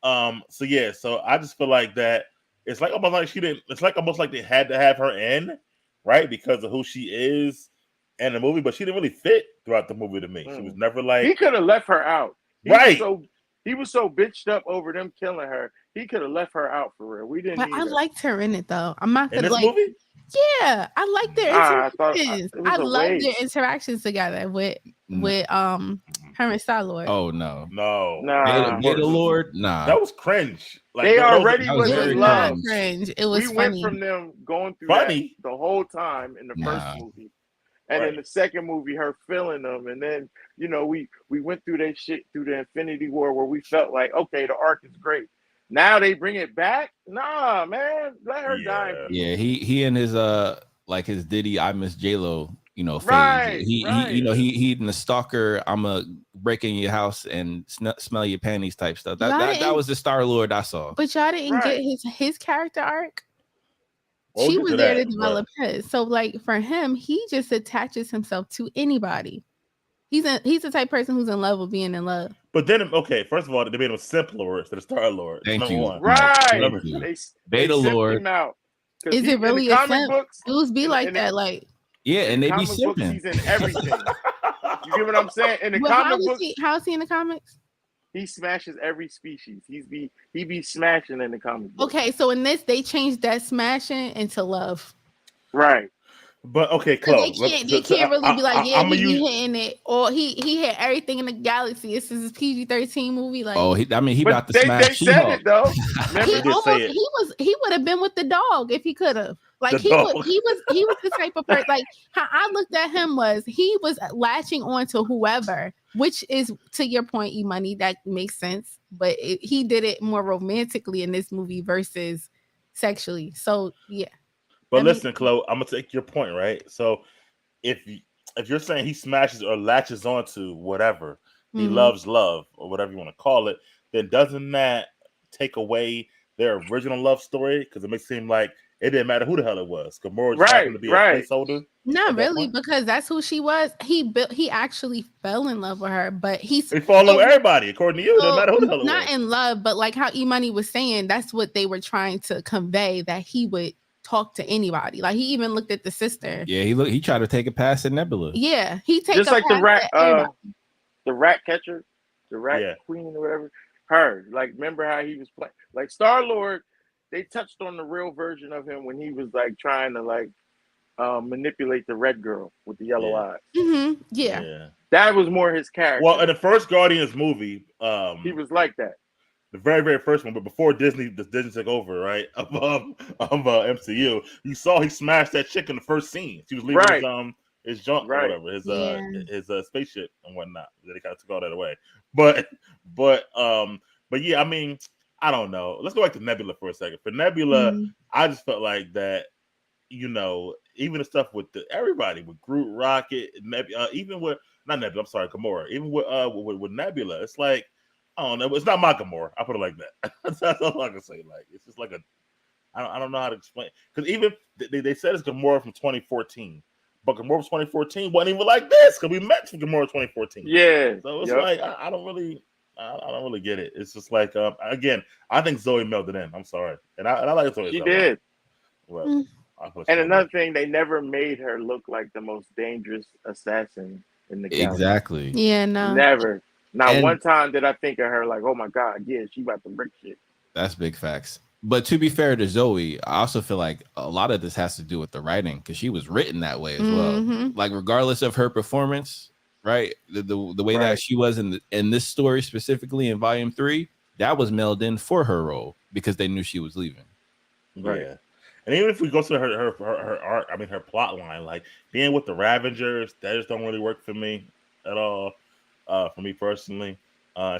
so I just feel like that. It's like almost like she didn't. It's like almost like they had to have her in, right, because of who she is in the movie, but she didn't really fit throughout the movie to me. She was never like. He could have left her out. Right. He was so bitched up over them killing her. He could have left her out for real. We didn't. But need I her. liked her in it though. I'm not In gonna this like. movie? Yeah, I like their I thought interactions. it was I a love their waste. interactions together with her and Star-Lord. Oh no. No. Nah. Beta Lord? Nah. That was cringe. Like They that was- already that was was very in Not love. cringe. It was We funny. went from them going through Funny? that the whole time in the Nah. first movie. And Right. in the second movie, her feeling them. And then, we went through that shit through the Infinity War where we felt like, okay, the arc is great. Now they bring it back? Nah, man. Let her die. in peace. Yeah, he and his his Diddy I Miss J-Lo, phase. Right, He right. he in the stalker, I'm a break in your house and smell your panties type stuff. That was the Star-Lord I saw. But y'all didn't Right. get his character arc. We'll She get was to there that, to develop his. So like for him, he just attaches himself to anybody. He's the type of person who's in love with being in love. But then, okay, first of all, they made him simpler instead of Star Lord. Thank Number you. one. Right. Thank you. They Beta simped Lord. him out. 'Cause Is it really in the a comic simp? books? Dudes be in- like in that, the- like. Yeah, and they be comic books, simping. he's in everything. You get what I'm saying? In the Well, comic books, how is he in the comics? he smashes every species. He be smashing in the comic books. Okay, so in this they changed that smashing into love. Right. But okay, 'Cause Chloe. they can't really be like, yeah, I'm he gonna be use hitting it, or he hit everything in the galaxy. This is his PG-13 movie. Like, Oh, he But about to they smash said She-Hulk. it though. he He Remember? did say almost it. he would have been with the dog if he could have. Like The dog. he was the type of person. Like how I looked at him was he was latching on to whoever, which is to your point, E Money, that makes sense. But he did it more romantically in this movie versus sexually. So yeah. But That makes listen, Chloe, I'm gonna take your point, right? So if you're saying he smashes or latches onto whatever he Mhm. loves, love or whatever you want to call it, then doesn't that take away their original love story? Because it makes it seem like it didn't matter who the hell it was. Gamora just happened to be a placeholder. Not at that really, point? because that's who she was. He actually fell in love with her, but he's He fall in love so- with everybody, according to you. It doesn't matter who the hell it not was. in love, but like how E Money was saying, that's what they were trying to convey, that he would talk to anybody. Like he even looked at the sister. Yeah, he tried to take a pass at Nebula. Yeah, he take Just a like the pass rat, at everybody. the rat catcher, the rat Yeah. queen or whatever. Her, like, remember how he was playing, like Star-Lord. They touched on the real version of him when he was like trying to like manipulate the red girl with the yellow Yeah. eyes. Mhm, yeah. That was more his character. Well, in the first Guardians movie, he was like that. the very, very first one, but before Disney took over, right, of MCU, you saw he smashed that chick in the first scene. She was leaving Right. his junk Right. or whatever, Yeah. his spaceship and whatnot. They kind of took all that away. But yeah, I mean, I don't know. Let's go back to Nebula for a second. For Nebula, Mhm. I just felt like that, even the stuff with everybody, with Groot, Rocket, Nebula, even with not Nebula, I'm sorry, Gamora, even with Nebula, it's like, I don't know, it's not my Gamora. I put it like that. That's all I can say. Like, it's just like I don't know how to explain, because even they said it's Gamora from 2014, but Gamora from 2014 wasn't even like this, because we met from Gamora 2014. Yeah. So it's like I don't really get it. It's just like again, I think Zoe melted in. I'm sorry, and I like Zoe. She did. Well, Mm. And another thing, they never made her look like the most dangerous assassin in the galaxy. Exactly. Yeah, no. Never. Not And- one time did I think of her like, oh my God, yeah, she about to break shit. That's big facts. But to be fair to Zoe, I also feel like a lot of this has to do with the writing, because she was written that way as well. Mhm. Like regardless of her performance, right? The way that Right. she was in this story specifically in Volume 3, that was mailed in for her role because they knew she was leaving. Right. Yeah. And even if we go to her art, I mean her plot line, like being with the Ravengers, that just don't really work for me at all. For me personally,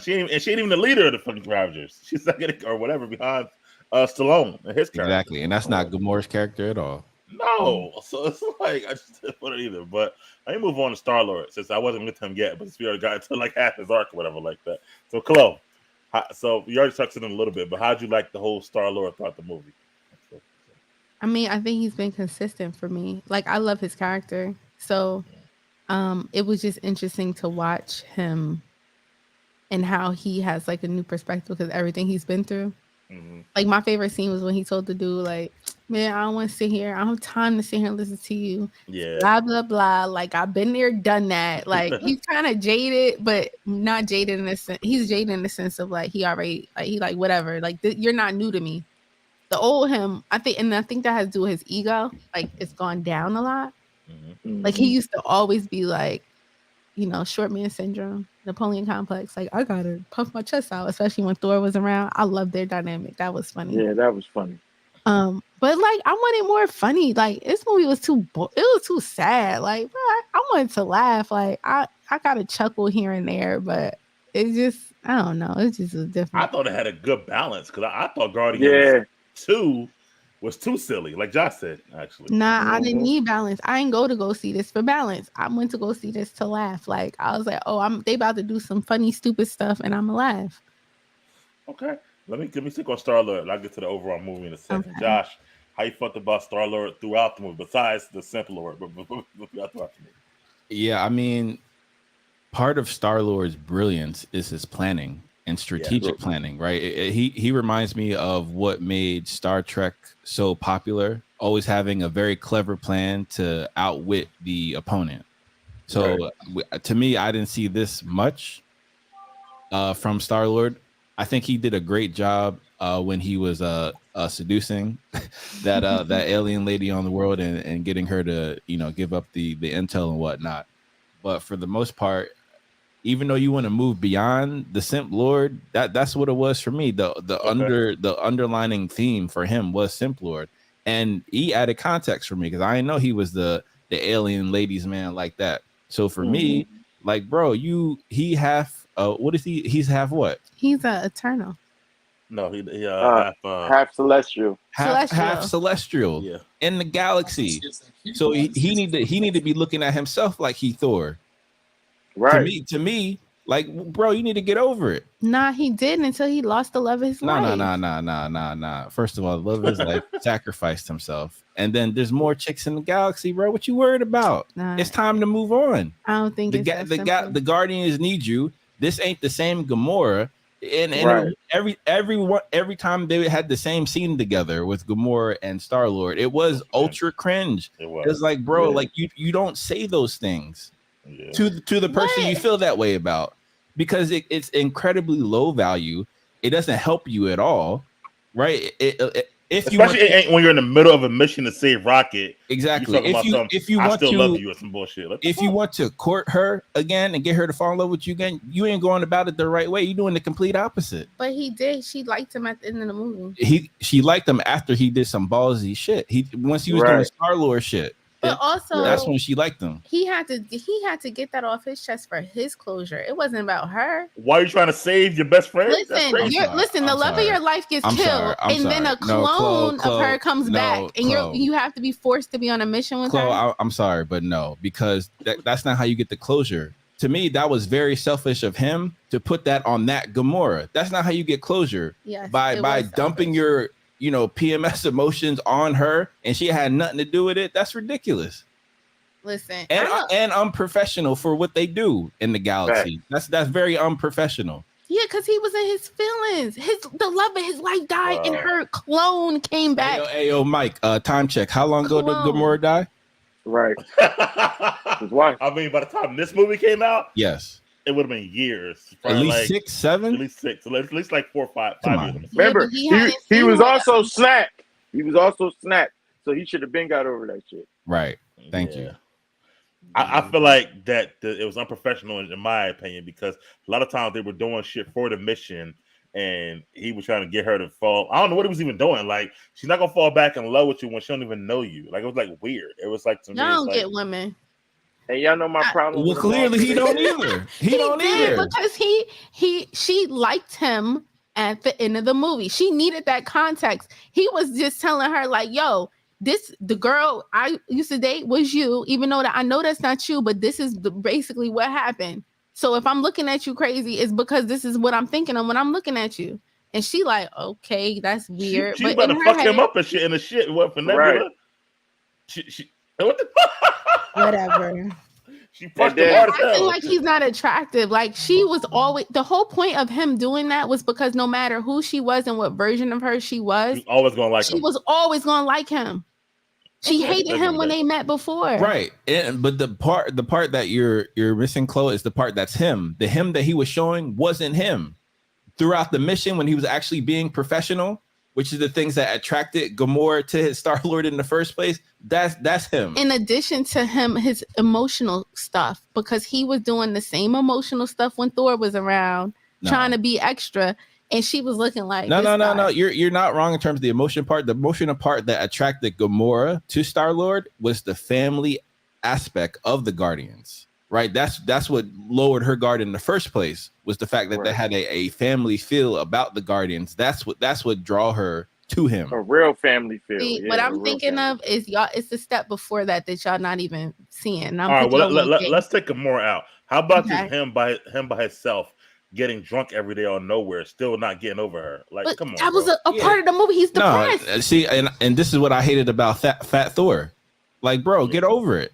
she ain't even the leader of the fucking Ravengers. She's second or whatever behind Stallone and his character. Exactly, and that's not Gamora's character at all. No, so it's like I just didn't put it either. But let me move on to Star-Lord, since I wasn't with him yet, but we already got into like half his arc or whatever like that. So Chloe, so you already touched on it a little bit, but how'd you like the whole Star-Lord throughout the movie? I mean, I think he's been consistent for me. Like I love his character. So it was just interesting to watch him and how he has like a new perspective because everything he's been through. Mm-hmm. Like my favorite scene was when he told the dude, like, man, I don't want to sit here. I don't have time to sit here and listen to you. Yeah. Blah, blah, blah. Like I've been there, done that. Like he's kind of jaded, but not jaded in the sense. He's jaded in the sense of like he already, like he like whatever. Like you're not new to me. The old him, I think that has to do with his ego. Like it's gone down a lot. Mm-hmm. Like he used to always be like, you know, short man syndrome, Napoleon complex. Like I gotta puff my chest out, especially when Thor was around. I love their dynamic. That was funny. Yeah, that was funny. But like I wanted more funny. Like this movie was it was too sad. Like bro, I wanted to laugh. Like I got a chuckle here and there, but it just I don't know. It just was different. I thought it had a good balance because I thought Guardians 2 was too silly, like Josh said. Actually, nah, I didn't need balance. I didn't go see this for balance. I went to go see this to laugh. Like I was like, oh, they about to do some funny, stupid stuff, and I'ma laugh. Okay, let me stick on Star-Lord. I'll get to the overall movie in a second. Okay. Josh, how you felt about Star-Lord throughout the movie, besides the simple word, but throughout the movie? Yeah, I mean, part of Star-Lord's brilliance is his planning and strategic planning, right? He reminds me of what made Star Trek so popular, always having a very clever plan to outwit the opponent. So to me, I didn't see this much from Star-Lord. I think he did a great job when he was seducing that alien lady on the world and getting her to give up the intel and whatnot. But for the most part, even though you want to move beyond the simp lord, that's what it was for me. The underlining theme for him was simp lord, and he added context for me because I didn't know he was the alien ladies man like that. So for me, like, bro, he half what is he? He's half what? He's a eternal. No, he half celestial. Half celestial yeah. in the galaxy. So he need to be looking at himself like he Thor. Right. To me, like, bro, you need to get over it. Nah, he didn't until he lost the love of his life. Nah. First of all, the love of his life sacrificed himself. And then there's more chicks in the galaxy, bro. What you worried about? Nah, it's time to move on. I don't think the Guardians need you. This ain't the same Gamora. And Right. every time they had the same scene together with Gamora and Star-Lord, it was ultra cringe. It was like, bro, like you don't say those things to the person you feel that way about, because it's incredibly low value. It doesn't help you at all, right? Especially when you're in the middle of a mission to save Rocket. Exactly. If you want to love you or some bullshit. If you want to court her again and get her to fall in love with you again, you ain't going about it the right way. You're doing the complete opposite. But he did. She liked him at the end of the movie. She liked him after he did some ballsy shit. Once he was doing Star-Lord shit. But also, that's when she liked him. He had to get that off his chest for his closure. It wasn't about her. Why are you trying to save your best friend? Listen, the love of your life gets killed, and then a clone of her comes back, and you have to be forced to be on a mission with her. I'm sorry, but no, because that's not how you get the closure. To me, that was very selfish of him to put that on that Gamora. That's not how you get closure. Yes, by dumping your PMS emotions on her, and she had nothing to do with it. That's ridiculous. Listen, and unprofessional for what they do in the galaxy. Right. That's very unprofessional. Yeah, because he was in his feelings. The love of his life died, and her clone came back. Hey, yo, Mike. Time check. How long ago did Gamora die? Right. His wife. I mean, by the time this movie came out, yes. It would have been years. At least 6, 7? At least 6. At least like 4 or 5 years. Remember, he was also snapped. He was also snapped. So he should have been got over that shit. Right. Thank you. I feel like that it was unprofessional in my opinion, because a lot of times they were doing shit for the mission and he was trying to get her to fall. I don't know what he was even doing. Like, she's not going to fall back in love with you when she don't even know you. Like, it was like weird. It was like, to me, I don't get women. And y'all know my problem. Well, clearly he don't either. He don't either. Because she liked him at the end of the movie. She needed that context. He was just telling her like, yo, the girl I used to date was you, even though I know that's not you, but this is basically what happened. So if I'm looking at you crazy, it's because this is what I'm thinking of when I'm looking at you. And she like, okay, that's weird. She about to fuck him up and shit in the shit. What for Nebula? Right. She what the whatever. She fucked him hard as hell. Like he's not attractive. Like she was always, the whole point of him doing that was because no matter who she was and what version of her she was always gonna like him. She was always gonna like him. She hated him when they met before. Right. But the part that you're missing, Chloe, is the part that's him. The him that he was showing wasn't him. Throughout the mission, when he was actually being professional, which is the things that attracted Gamora to his Star-Lord in the first place, that's him. In addition to him, his emotional stuff, because he was doing the same emotional stuff when Thor was around, trying to be extra, and she was looking like no. You're not wrong in terms of the emotion part. The emotional part that attracted Gamora to Star-Lord was the family aspect of the Guardians. Right, that's what lowered her guard in the first place, was the fact that they had a family feel about the Guardians. That's what draw her to him. A real family feel. See, what I'm thinking of is y'all. It's the step before that y'all not even seeing. All right, well let's take Gamora out. How about just him by himself getting drunk every day on nowhere, still not getting over her? Like, come on. That was a part of the movie. He's depressed. No, see, and this is what I hated about Fat Thor. Like, bro, get over it.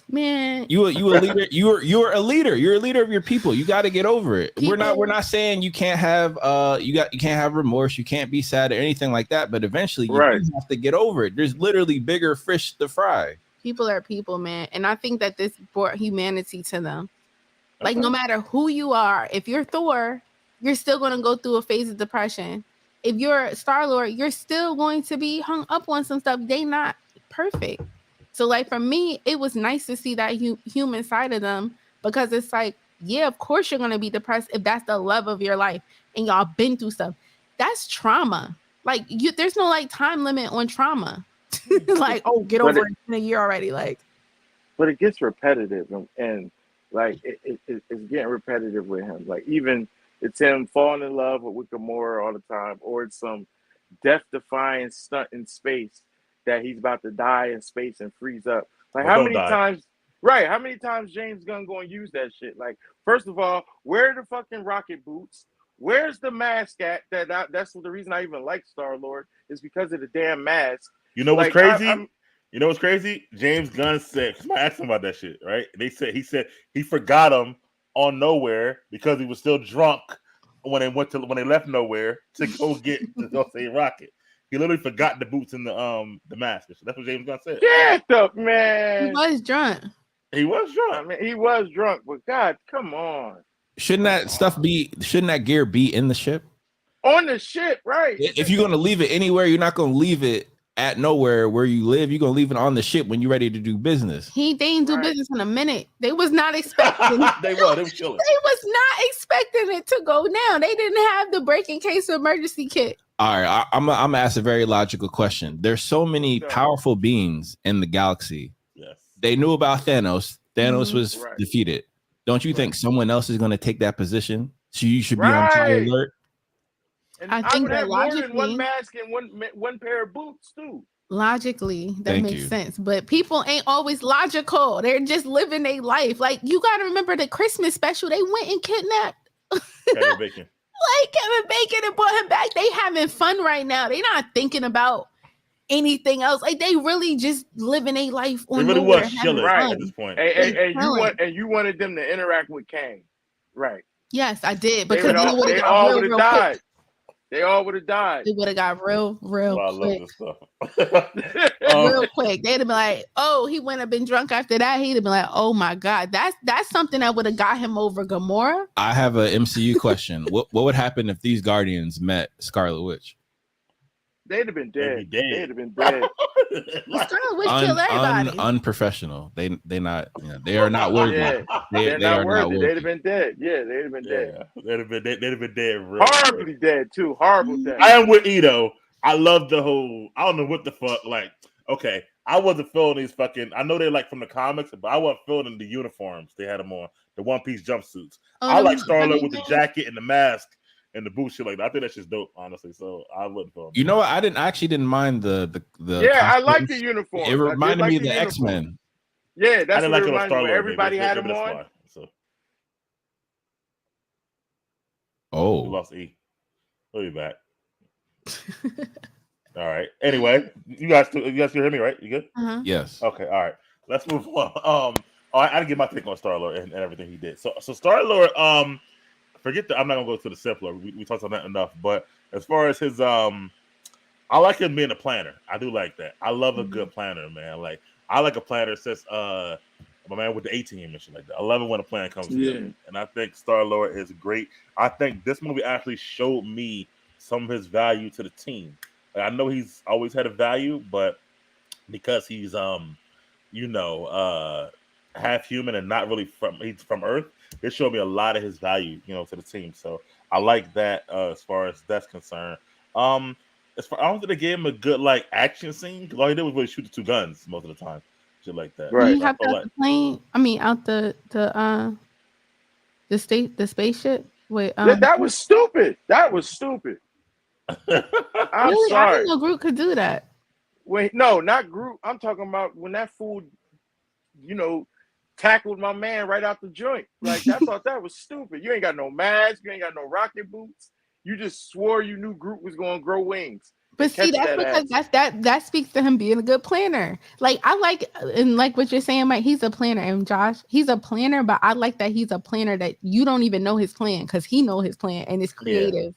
Man, you a leader. You're a leader. You're a leader of your people. You got to get over it. We're not saying you can't have you can't have remorse. You can't be sad or anything like that. But eventually, you have to get over it. There's literally bigger fish to fry. People are people, man, and I think that this brought humanity to them. Like, no matter who you are, if you're Thor, you're still gonna go through a phase of depression. if you're Star-Lord, you're still going to be hung up on some stuff. They not perfect. So like for me, it was nice to see that human side of them, because it's like, yeah, of course you're gonna be depressed if that's the love of your life and y'all been through stuff. That's trauma. Like there's no like time limit on trauma. Like, oh, get over it in a year already. Like, but it gets repetitive, and like it's getting repetitive with him. Like even it's him falling in love with Gamora all the time, or it's some death-defying stunt in space that he's about to die in space and freeze up. Like how many times? Right, how many times James Gunn going to use that shit? Like, first of all, where are the fucking rocket boots? Where's the mask at? That's the reason I even like Star-Lord, is because of the damn mask. You know what's like, crazy? You know what's crazy? James Gunn said, somebody asked him about that shit, right? He said he forgot him on Nowhere because he was still drunk when they left Nowhere to go save Rocket. He literally forgot the boots and the mask. That's what James Gunn said. Get up, man. He was drunk. He was drunk. I mean, he was drunk, but God, come on. Shouldn't that gear be in the ship? On the ship, right? If you're gonna leave it anywhere, you're not gonna leave it at Nowhere where you live. You're gonna leave it on the ship when you're ready to do business. They didn't do business in a minute. They was not expecting. They were chilling. They was not expecting it to go down. They didn't have the break in case emergency kit. All right, I'm gonna ask a very logical question. There's so many powerful beings in the galaxy. Yes. They knew about Thanos. Thanos was defeated. Don't you think someone else is going to take that position? So you should be on high alert. And I think would that have more than one logically, mask and one pair of boots too. Logically, that Thank makes you. sense. But people ain't always logical. They're just living their life. Like, you got to remember the Christmas special. They went and kidnapped Kevin Bacon. like Kevin Bacon and brought him back. They having fun right now. They not thinking about anything else. Like, they really just living a life on They really Nowhere, was having chilling fun. at this point. And you wanted them to interact with Kang, right? Yes, I did, They because then it would have got real, real died. quick. They all would have died. It would have got real Oh, I love quick. this stuff. Real quick. They'd have been like, oh, he wouldn't have been drunk after that. He'd have been like, oh my God, that's something that would have got him over Gamora. I have a MCU question. What would happen if these Guardians met Scarlet Witch? They'd have been dead. They'd be dead. They'd have been dead. Scarlet Witch killed everybody. Unprofessional. They not. They are not worthy. Yeah. They not are worthy. not They'd worthy. have been dead. Yeah, they'd have been dead. They'd have been dead. Real Horribly dead too. Horrible death. I am with Ito. I love the whole. I don't know what the fuck. Like, okay, I wasn't feeling these fucking. I know they're like from the comics, but I wasn't feeling the uniforms they had them on, the one piece jumpsuits. I like Star-Lord with the jacket and the mask and the boot shit like that. I think that's just dope, honestly. So I wouldn't feel. You know what? I actually didn't mind the. Yeah, I like the uniform. It reminded me of the X-Men. Yeah, that's I didn't what like it it on reminded me. Star-Lord. Everybody had them Maybe on. that's why. So we Oh, lost E. We'll be back. All right. Anyway, you guys can hear me, right? You good? Uh-huh. yes. Okay. All right. Let's move on. I didn't get my take on Star-Lord and everything he did. So Star-Lord. Forget that. I'm not gonna go to the simpler. We talked about that enough. But as far as his I like him being a planner. I do like that. I love a good planner, man. Like I like a planner that says my man with the 18 mission like that. I love it when a plan comes together. And I think Star-Lord is great. I think this movie actually showed me some of his value to the team. Like, I know he's always had a value, but because he's half human and not really he's from Earth, it showed me a lot of his value, to the team. So I like that as far as that's concerned. I don't think they gave him a good like action scene because all he did was really shoot the two guns most of the time, shit like that. Right. You have out the plane. I mean, out the spaceship. Wait, that was stupid. That was stupid. I'm really? I sorry. didn't know Groot could do that. Wait, no, not Groot. I'm talking about when that fool, tackled my man right out the joint. Like, I thought that was stupid. You ain't got no mask. You ain't got no rocket boots. You just swore you knew Groot was going to grow wings. But see, that's because that speaks to him being a good planner. Like, I like, and like what you're saying, Mike, he's a planner. And Josh, he's a planner, but I like that he's a planner that you don't even know his plan because he know his plan and it's creative.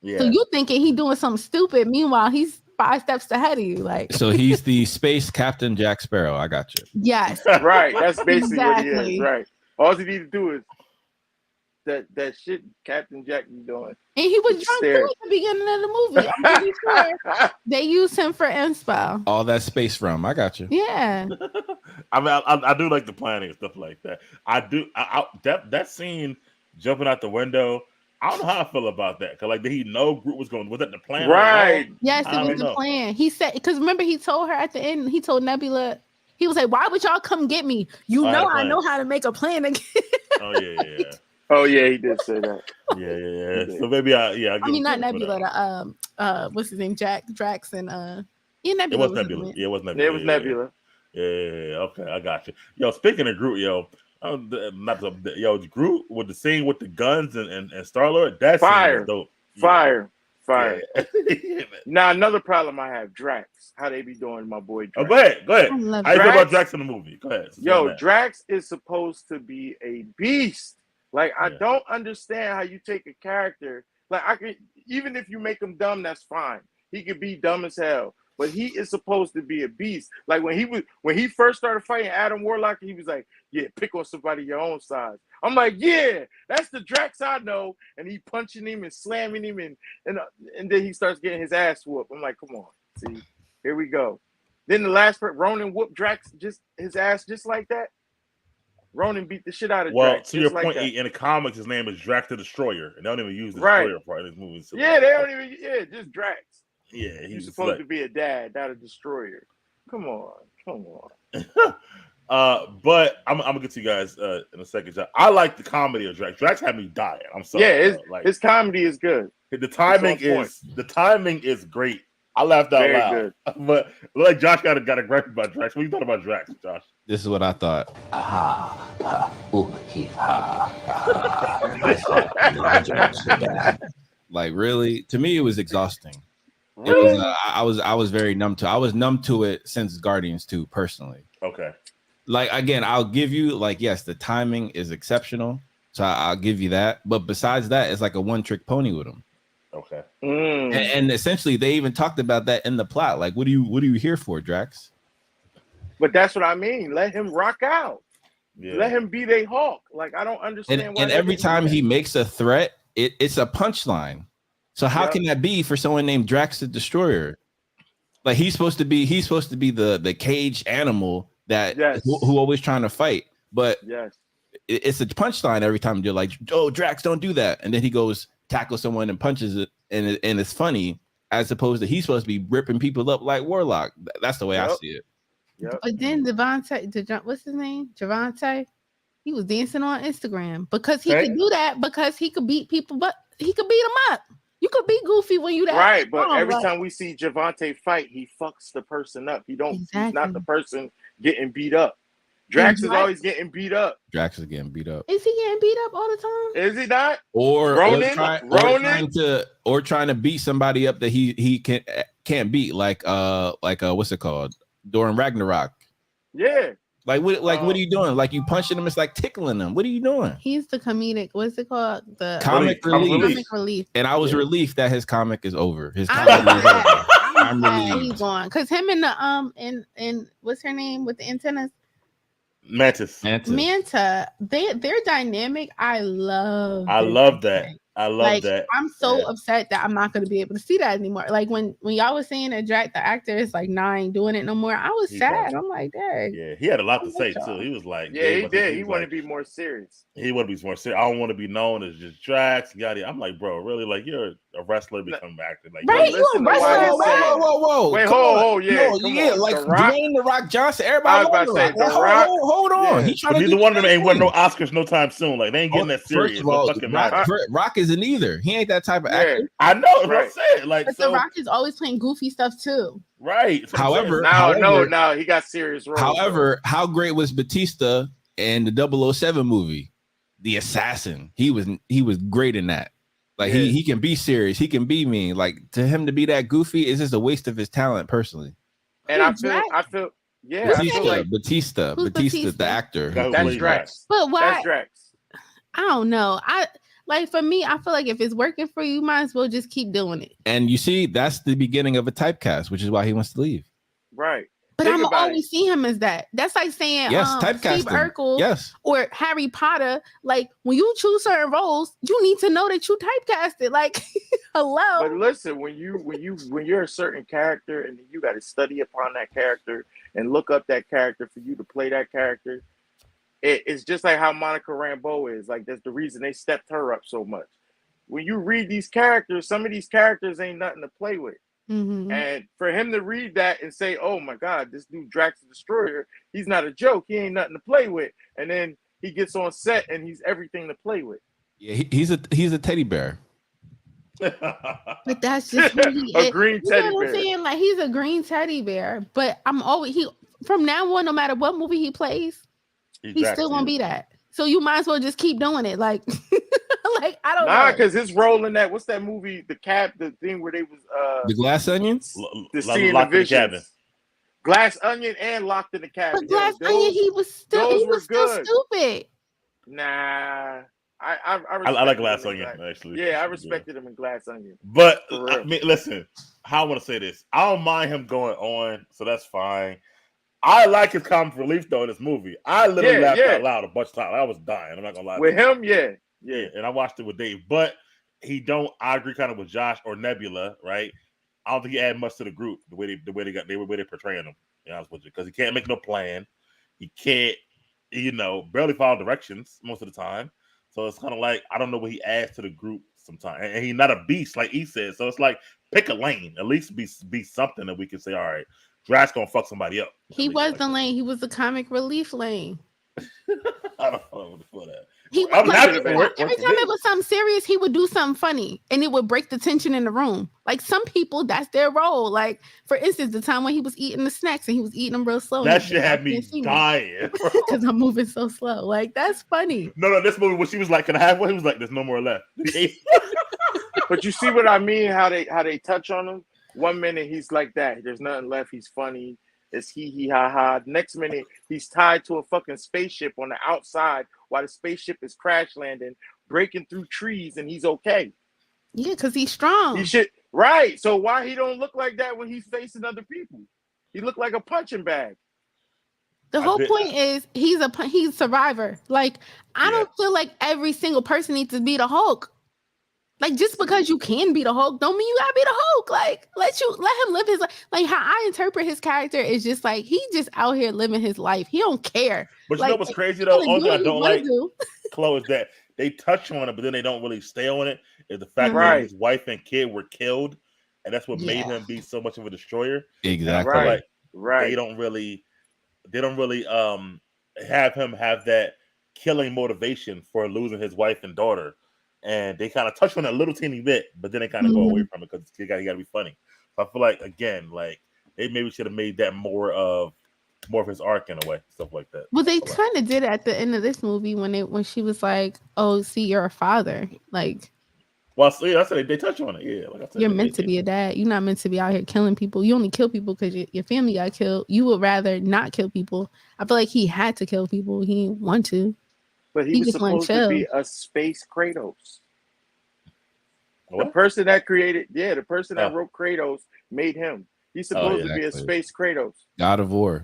Yeah. So you thinking he doing something stupid. Meanwhile, he's 5 steps ahead of you. Like, So he's the space captain Jack Sparrow. I got you. yes. Right. That's basically what he Exactly. is. Right. All he need to do is that shit Captain Jack be doing. And he was Just drunk stare. too at the beginning of the movie. I'm pretty sure they used him for inspo. All that space from. I got you. Yeah. I mean, I do like the planning and stuff like that. I do. That scene jumping out the window. I don't know how I feel about that. Cause like, did he know Groot was going? Was that the plan? Right. Yes, I it was don't the know. plan. He said, because remember, he told her at the end, he told Nebula, he was like, why would y'all come get me? You I had know, a I plan. know how to make a plan again. Oh yeah. Oh yeah, he did say that. Yeah. So maybe I I mean, not Nebula, what's his name? Drax and yeah, Nebula. It was his Nebula. name. Yeah, it was Nebula. It was Nebula. Yeah. Okay, I got you. Yo, speaking of Groot, Groot with the scene with the guns and Star-Lord, that's Fire. dope. Fire. Yeah. Now another problem I have, Drax. How they be doing, my boy Drax. Oh, go ahead. I love How you feel about Drax? Drax in the movie? Go ahead. Yo, Drax is supposed to be a beast. Like, I Yeah. don't understand how you take a character. Like, I could, even if you make him dumb, that's fine. He could be dumb as hell, but he is supposed to be a beast. Like when he first started fighting Adam Warlock, he was like, "Yeah, pick on somebody your own size." I'm like, "Yeah, that's the Drax I know." And he punching him and slamming him, and then he starts getting his ass whooped. I'm like, "Come on, see, here we go." Then the last part, Ronan whooped Drax just his ass just like that. Ronan beat the shit out of Well, Drax. to your just like point, that. in the comics, his name is Drax the Destroyer, and they don't even use the Right. Destroyer part in this movie. So Yeah, they don't even. Yeah, just Drax. Yeah, He's he's supposed to be a dad, not a destroyer. Come on. But I'm gonna get to you guys in a second. I like the comedy of Drax. Drax had me dying. I'm sorry. Yeah, his comedy is good. the timing is great. I laughed out Very loud. good. But like Josh got a gripe about Drax. What you thought about Drax, Josh? This is what I thought. Like, really, to me, it was exhausting. It was. I was very numb to. I was numb to it since Guardians 2, personally. Okay. Like, again, I'll give you, like, yes, the timing is exceptional, so I'll give you that. But besides that, it's like a one-trick pony with him. Okay. And essentially, they even talked about that in the plot. Like, what are you here for, Drax? But that's what I mean. Let him rock out. Yeah. Let him be their Hulk. Like, I don't understand why. And they every didn't do time that. he makes a threat, it's a punchline. So how Yeah. can that be for someone named Drax the Destroyer? Like, he's supposed to be the caged animal that Yes. who always trying to fight. But Yes. it's a punchline every time you're like, "Oh, Drax, don't do that," and then he goes tackle someone and punches it, and it's funny, as opposed to he's supposed to be ripping people up like Warlock. That's the way I Yep. see it. Yep. But then what's his name? Javante, he was dancing on Instagram because he Right. could do that because he could beat people, but he could beat them up. You could be goofy when you that Right, but strong, every like- time we see Javante fight, he fucks the person up. He's not Exactly. the person getting beat up. Drax is Drax- always getting beat up. Drax is getting beat up, Is he getting beat up all the time? Is he not? or Ronan? trying to beat somebody up that he can't beat, like what's it called, during Ragnarok. Yeah. Like what are you doing? Like, you punching him, it's like tickling them. What are you doing? He's the comedic. What's it called? The Comic relief. comic relief. And I was relieved that his comic is over. His I'm comedy is glad. over. I'm I'm glad he's relieved. gone because him and the and what's her name with the antennas? Mantis. Manta, their dynamic. I love I their love that. dynamic. I love Like, that. I'm so Yeah. upset that I'm not going to be able to see that anymore. Like when y'all was saying that Drax, the actor, is like, nah, I ain't doing it no more. I was He sad. gone. I'm like, dang. Yeah, he had a lot to I say like too. y'all. He was like, Yeah, he was- did. He was wanted like- to be more serious. He want to be more serious. I don't want to be known as just Drax. Yada. I'm like, bro, really? Like, you're a wrestler, become actor. Like, Right, yo, you a listen to why wrestler. he said- Whoa. Wait, Come hold, on. hold, yeah, No, come yeah, on. like The Rock- Dwayne The Rock Johnson. I Everybody was love about The to say, Rock. The Like, Rock- hold on. Yeah. He's trying But to neither do one of them ain't the winning no thing. Oscars no time soon. Like, they ain't getting that serious. First of all, It fucking matter. Rock isn't either. He ain't that type of Yeah. actor. I know. That's what I'm Right. saying. Like, But so The Rock is always playing goofy stuff too. right. That's what I'm However, saying. Now he got serious roles. However, how great was Batista in the 007 movie, The Assassin? He was great in that. Like, Yeah. he can be serious, he can be mean. Like, to him to be that goofy is just a waste of his talent, personally. and Who's Drax? I feel, yeah, I feel like Batista, Who's Batista? the actor. Guy who that's plays Drax. But why? That's Drax. I don't know. For me, I feel like if it's working for you, you might as well just keep doing it. And you see, that's the beginning of a typecast, which is why he wants to leave. Right. But Think I'm about always see him as that. That's like saying Yes, Steve typecasting. Urkel Yes. or Harry Potter. Like when you choose certain roles, you need to know that you typecasted. Like, hello. But listen, when you're a certain character and you got to study upon that character and look up that character for you to play that character, it's just like how Monica Rambeau is. Like that's the reason they stepped her up so much. When you read these characters, some of these characters ain't nothing to play with. Mhm. And for him to read that and say, "Oh my God, this dude Drax the Destroyer, he's not a joke. He ain't nothing to play with," and then he gets on set and he's everything to play with. Yeah, he's a teddy bear. But that's just who he A is. green You teddy know what I'm bear. saying? Like he's a green teddy bear. But I'm always from now on, no matter what movie he plays, he's still gonna be that. So you might as well just keep doing it. Like, like I don't know. Because his role in that, what's that movie? The thing where they was The Glass Onions. the seeing the Locked in the cabin. visions. Glass Onion and Locked in the Cabin. But Glass Onion, he was still stupid. Nah, I like Glass Onion actually. Yeah, I respected him in Glass Onion. But I mean, listen, I want to say this. I don't mind him going on, so that's fine. I like his comic relief though in this movie. I literally laughed out loud a bunch of times. I was dying. I'm not gonna lie. With him, yeah. And I watched it with Dave, but I agree kind of with Josh or Nebula, right? I don't think he add much to the group the way they're portraying him. To be honest with you, because he can't make no plan. He can't, barely follow directions most of the time. So it's kind of like I don't know what he adds to the group sometimes, and he's not a beast like he said. So it's like pick a lane, at least be something that we can say, all right, Drax gonna fuck somebody up. He was the lane. He was the comic relief lane. I don't know for that. Every time it was something serious, he would do something funny, and it would break the tension in the room. Like some people, that's their role. Like for instance, the time when he was eating the snacks and he was eating them real slow. That shit had me dying because I'm moving so slow. Like that's funny. No, this movie when she was like, "Can I have one?" He was like, "There's no more left." But you see what I mean? How they touch on him. 1 minute he's like that. There's nothing left. He's funny. It's hee ha ha. Next minute he's tied to a fucking spaceship on the outside while the spaceship is crash landing, breaking through trees, and he's okay. Yeah, because he's strong. He should right. So why he don't look like that when he's facing other people? He looked like a punching bag. The whole point is he's a survivor. Like I don't feel like every single person needs to be the Hulk. Like just because you can be the Hulk, don't mean you gotta be the Hulk. Like let him live his life. Like how I interpret his character is just like he's just out here living his life. He don't care. But like, you know what's crazy though? Only thing I don't like, Chloe, is that they touch on it, but then they don't really stay on it. Is the fact that his wife and kid were killed, and that's what made him be so much of a destroyer. Exactly. Like they don't really have him have that killing motivation for losing his wife and daughter. And they kind of touch on it a little teeny bit, but then they kind of go away from it because he got to be funny. So I feel like again, like they maybe should have made that more of his arc in a way, stuff like that. Well, they kind of did at the end of this movie when she was like, "Oh, see, you're a father." Like, well, so, I said they touch on it. Yeah, like I said, you're meant to be a dad. You're not meant to be out here killing people. You only kill people because your family got killed. You would rather not kill people. I feel like he had to kill people. He didn't want to. But he was supposed to be a space Kratos. What? The person that created, the person that wrote Kratos made him. He's supposed to be a space Kratos. God of War.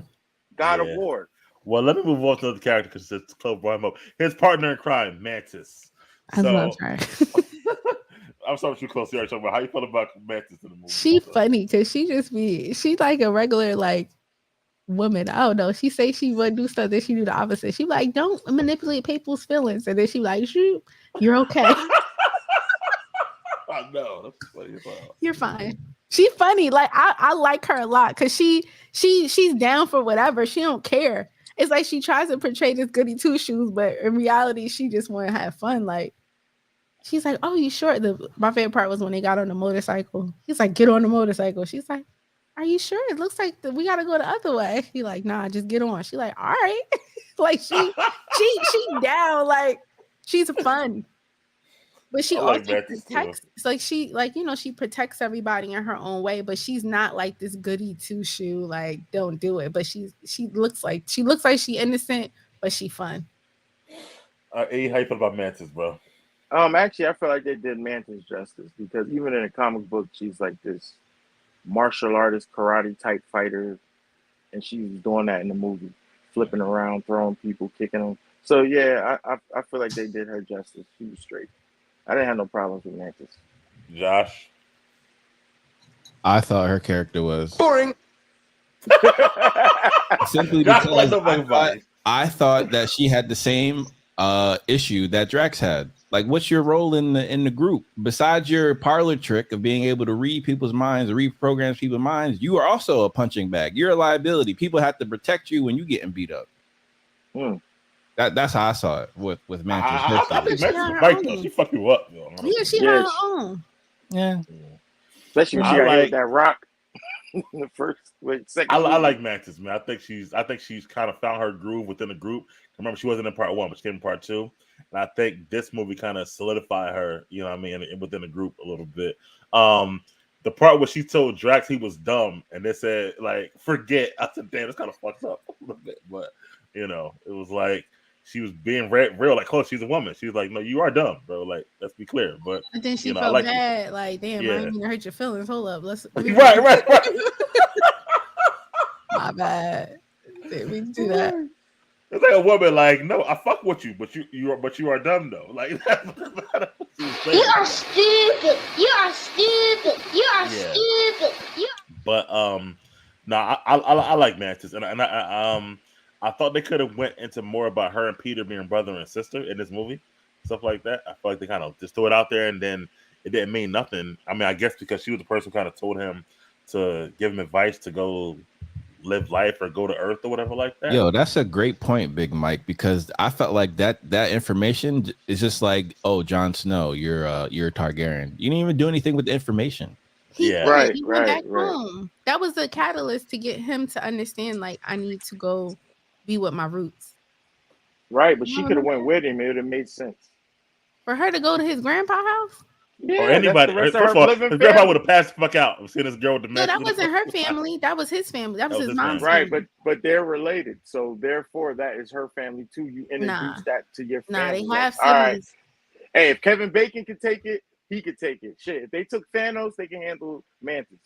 God of War. Well, let me move on to the character because it's Chloe brought him up. His partner in crime, Mantis. I love her. I'm sorry, too close. You already talking about how you feel about Mantis in the movie. She funny because she's like a regular like woman. I don't know. She say she would do stuff, then she do the opposite. She like, don't manipulate people's feelings, and then she like, shoot, you're okay. I know. That's funny as well. You're fine. She's funny. Like I like her a lot because she's down for whatever. She don't care. It's like she tries to portray this goody two shoes, but in reality, she just want to have fun. Like she's like, "Oh, you sure?" My favorite part was when they got on the motorcycle. He's like, "Get on the motorcycle." She's like, "Are you sure? It looks like we gotta go the other way." He like, "Nah, just get on." She's like, "All right." Like she down. Like she's fun. But she also protects. It's like she protects everybody in her own way. But she's not like this goody two shoe. Like don't do it. But she looks like she innocent, but she fun. Hey, how you feel about Mantis, bro? Actually, I feel like they did Mantis justice because even in a comic book, she's like this martial artist, karate type fighter. and she was doing that in the movie, flipping around, throwing people, kicking them. So yeah, I feel like they did her justice. She was straight. I didn't have no problems with Mantis. Josh. I thought her character was Boring. simply Josh because wasn't no fucking body. I thought that she had the same issue that Drax had. Like, what's your role in the group besides your parlor trick of being able to read people's minds, reprogram people's minds? You are also a punching bag. You're a liability. People have to protect you when you're getting beat up. That's how I saw it with Mantis. I think Mantis was right though. She fucked you up, yo. Yeah, she Yeah, had her own. Yeah. Especially when she I got hit like- with that rock in the second. I movie. like Mantis, man. I think she's kind of found her groove within the group. Remember, she wasn't in part 1, but she came in part 2. And I think this movie kind of solidified her, you know what I mean, within the group a little bit. The part where she told Drax he was dumb and they said, like, forget. I said, damn, it's kind of fucked up a little bit. But, you know, it was like she was being real, like, oh, she's a woman. She was like, no, you are dumb, bro. Like, let's be clear. But And then she you know, I felt like it. bad, like, damn, I Yeah. didn't mean to hurt your feelings. Hold up, let's right. My bad. Didn't mean to do that. It's like a woman, like, no, I fuck with you, but you are dumb though. Like, that's what she was saying. You are stupid. You are stupid. You are Yeah. stupid. You But no, I like Mantis, and I thought they could have went into more about her and Peter being brother and sister in this movie, stuff like that. I feel like they kind of just threw it out there, and then it didn't mean nothing. I mean, I guess because she was the person who kind of told him to give him advice to go live life or go to Earth or whatever like that. Yo, that's a great point, Big Mike, because I felt like that information is just like, oh, Jon Snow, you're a Targaryen. You didn't even do anything with the information. He Yeah. did. Right, He went back right. home. That was the catalyst to get him to understand, like, I need to go be with my roots. Right, but she could have went with him. It would have made sense. For her to go to his grandpa house? Yeah, Or anybody. That's the First rest of all, of her his living grandpa family. would have passed the fuck out. I'm seeing this girl with the No, that mess. wasn't her family. That was his family. That was his mom's Right, family. but they're related, so therefore that is her family too. You introduce Nah. that to your Nah, family. they have All right, siblings. hey, if Kevin Bacon could take it, he could take it. Shit, if they took Thanos, they can handle Mantis.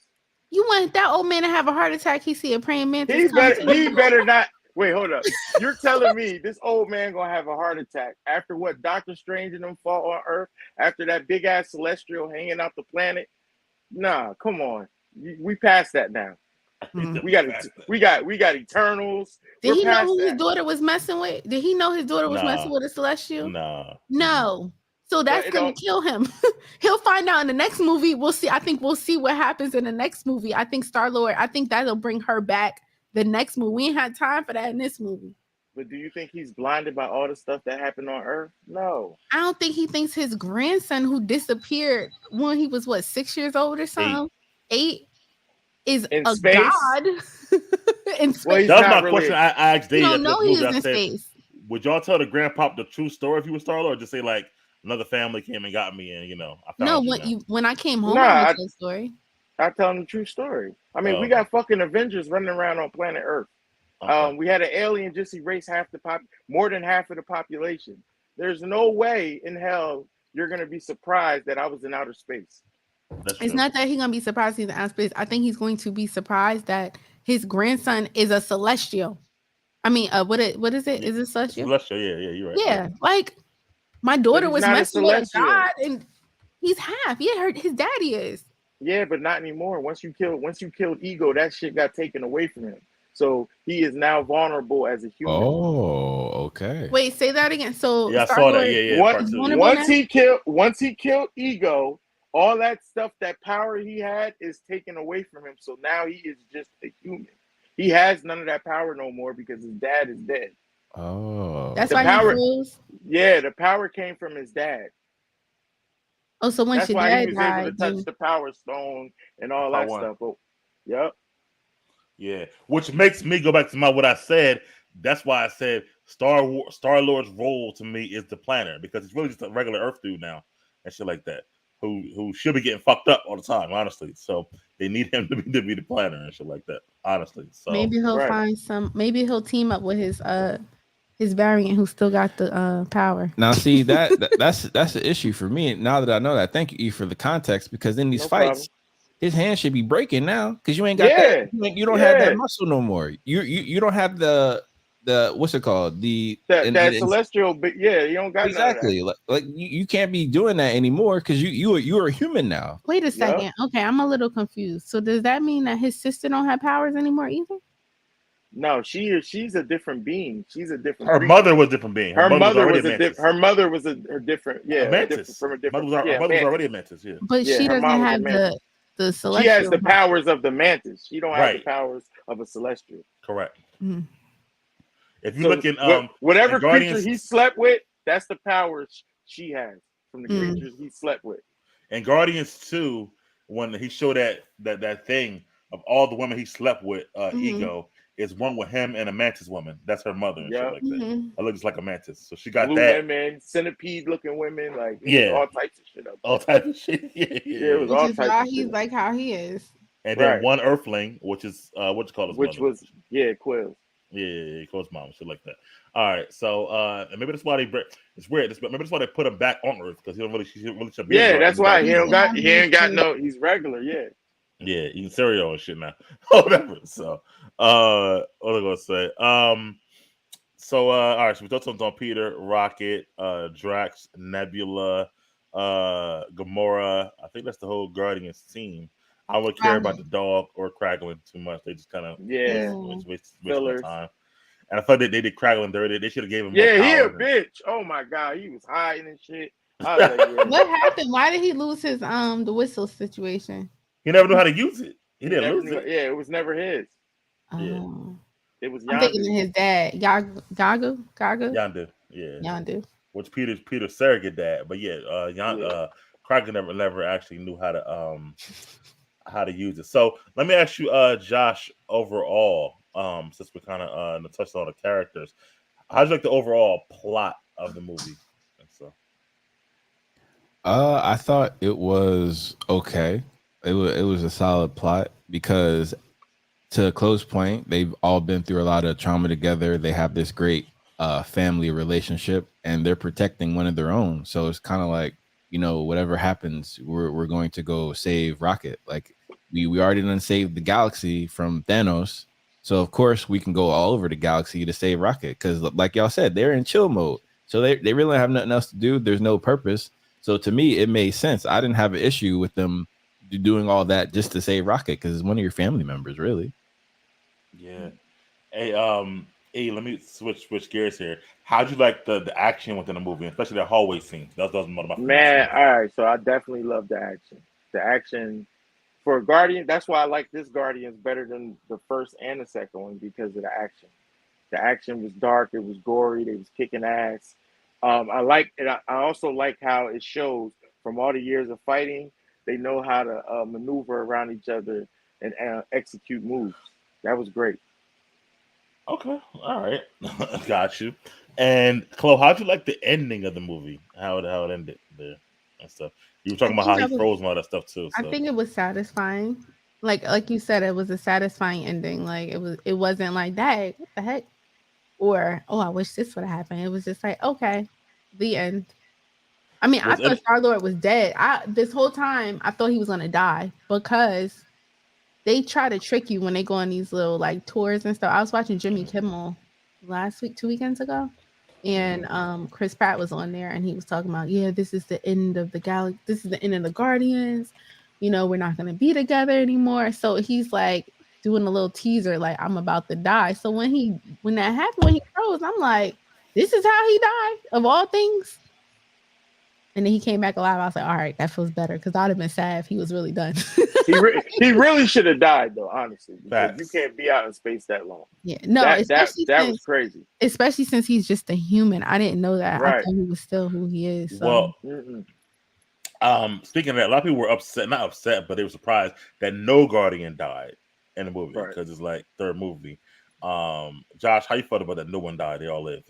You want that old man to have a heart attack? He see a praying mantis. He coming to he him. better not. Wait, hold up. You're telling me this old man gonna have a heart attack after what Doctor Strange and them fought on Earth, after that big ass celestial hanging out the planet? Nah, come on. We passed that now. Mhm. We got Eternals. Did We're he know past who his that. daughter was messing with? Did he know his daughter was Nah. messing with a celestial? Nah. No. So that's it gonna don't- kill him. He'll find out in the next movie. We'll see. I think we'll see what happens in the next movie. I think Star-Lord, I think that'll bring her back the next movie. We ain't had time for that in this movie. But do you think he's blinded by all the stuff that happened on Earth? No. I don't think he thinks his grandson, who disappeared when he was 6 years old or something, 8, is In a space? god in space. Well, he's That was not my really- question. I asked You Dave. don't at know this he's movie. I in said, space. would y'all tell the grandpop the true story if you were Star-Lord, or just say like another family came and got me, and I found No, you now? when I came home, Nah, I I- told the story. I tell him the true story. I mean, we Oh. got fucking Avengers running around on planet Earth. Okay. We had an alien just erase more than half of the population. There's no way in hell you're gonna be surprised that I was in outer space. That's It's true. not that he's gonna be surprised he's in outer space. I think he's going to be surprised that his grandson is a celestial. I mean, what is it? Is it celestial? Celestial, yeah, you're right. Yeah, like my daughter he's was not a messing with a celestial. god, and he's half. Yeah, his daddy is. Yeah, but not anymore. Once you killed Ego, that shit got taken away from him. So he is now vulnerable as a human. Oh, okay. Wait, say that again. So Yeah, I saw Star-Lord- that. Yeah, What- part two. Vulnerable Once he killed Ego, all that stuff, that power he had, is taken away from him. So now he is just a human. He has none of that power no more because his dad is dead. Oh, That's The why power- he froze. Yeah, the power came from his dad. Oh, so when That's your why dad he was able died, to touch then- the power stone and all Part that one. stuff. But, yep. Yeah, which makes me go back to what I said. That's why I said Star-Lord's role to me is the planner, because it's really just a regular Earth dude now and shit like that, who should be getting fucked up all the time, honestly. So they need him to be the planner and shit like that, honestly. So maybe he'll right. find some. Maybe he'll team up with his variant who still got the power. now see that's the issue for me. Now that I know that, thank you E for the context, because in these No fights, his hand should be breaking now because you ain't got Yeah, that. You don't have yeah. that muscle no more. You don't have the what's it called? That celestial, but yeah, you don't got exactly. Like you can't be doing that anymore because you are a human now. Wait a second. Okay, I'm a little confused. So does that mean that his sister don't have powers anymore either? No, she's a different being. She's a different. Her creature. mother was a different being. Her mother was a mantis. her mother was a different, yeah, A mantis. from a different. Her mother was already a mantis. Yeah, But Yeah, she her doesn't mom was a have mantis. the celestial. She has the powers of the mantis. She don't have Right. the powers of a celestial. correct. Mhm. If you So look in whatever in Guardians- creature he slept with, that's the powers she has from the Mm. creatures he slept with. in Guardians 2, when he showed that thing of all the women he slept with, Ego is one with him and a mantis woman. That's her mother and Yeah. shit like that. Mhm. It looks like a mantis. So she got Blue that. women, centipede looking women, like Yeah. all types of shit up. All type of shit. Yeah, it was Which all is types why of he's shit. like how he is. And then Right. one Earthling, which is what you call his Which mother. was Quill. Yeah, close mom, shit like that. All right, so and maybe that's why it's weird. Maybe that's why they put him back on Earth because he really should be. Yeah, that's why he got- ain't got no. He's regular. Yeah. Yeah, eating cereal and shit now. Whatever. So, what was I gonna say? So all right, so we talked something on Peter, Rocket, Drax, Nebula, Gamora. I think that's the whole Guardians team. I would care about the dog or Kraglin too much. They just kind of Yeah. waste Fillers. my time. And I thought that they did Kraglin dirty. They should have gave him. Yeah, more he a power. bitch. Oh my god, he was hiding and shit. I was like, yeah. What happened? Why did he lose his the whistle situation? He never knew how to use it. He He didn't never lose knew- it. Yeah, it was never his. Yeah. Oh. It was I'm thinking of Yondu. his dad, Gaga. Yondu. Yeah. Yondu. Which Peter's surrogate dad. But yeah, Yeah. Kraglin never actually knew how to use it. So let me ask you, Josh, overall, since we kind of touched on the characters, how'd you like the overall plot of the movie? And so I thought it was okay. It was a solid plot because, to a close point, they've all been through a lot of trauma together. They have this great family relationship, and they're protecting one of their own. So it's kind of like, whatever happens, we're going to go save Rocket. Like we already done saved the galaxy from Thanos, so of course we can go all over the galaxy to save Rocket. Because like y'all said, they're in chill mode, so they really have nothing else to do. There's no purpose. So to me, it made sense. I didn't have an issue with them doing all that just to save Rocket because it's one of your family members, really. yeah. Hey, let me switch gears here. How'd you like the action within the movie, especially the hallway scene? That was one of my favorite Man, scenes. all right. So I definitely love the action. The action for Guardian. That's why I like this Guardians better than the first and the second one because of the action. The action was dark. It was gory. They was kicking ass. I like it. I also like how it shows from all the years of fighting, they know how to maneuver around each other and execute moves. That was great. Okay, all right, got you. And Chloe, how'd you like the ending of the movie? How it ended there and stuff. You were talking I about how think he that froze and all that stuff too. I So. think it was satisfying. Like you said, it was a satisfying ending. Like it wasn't like that. What the heck? Or I wish this would have happened. It was just like, okay, the end. I mean, I Was thought it- Star-Lord was dead. This whole time I thought he was gonna die because they try to trick you when they go on these little like tours and stuff. I was watching Jimmy Kimmel last week, 2 weekends ago, and Chris Pratt was on there and he was talking about, yeah, this is the end of the galaxy. This is the end of the Guardians. We're not gonna be together anymore. So he's like doing a little teaser, like I'm about to die. So when that happened, when he froze, I'm like, this is how he died of all things. And then he came back alive. I was like, all right, that feels better because I'd have been sad if he was really done. He really should have died though, honestly. Because Facts. you can't be out in space that long. Yeah, no, that especially was since, crazy. especially since he's just a human. I didn't know that. I Right. thought he was still who he is. So. Well, Mm-mm. Speaking of that, a lot of people were not upset, but they were surprised that no Guardian died in the movie Right. because it's like third movie. Josh, how you felt about that? No one died; they all lived.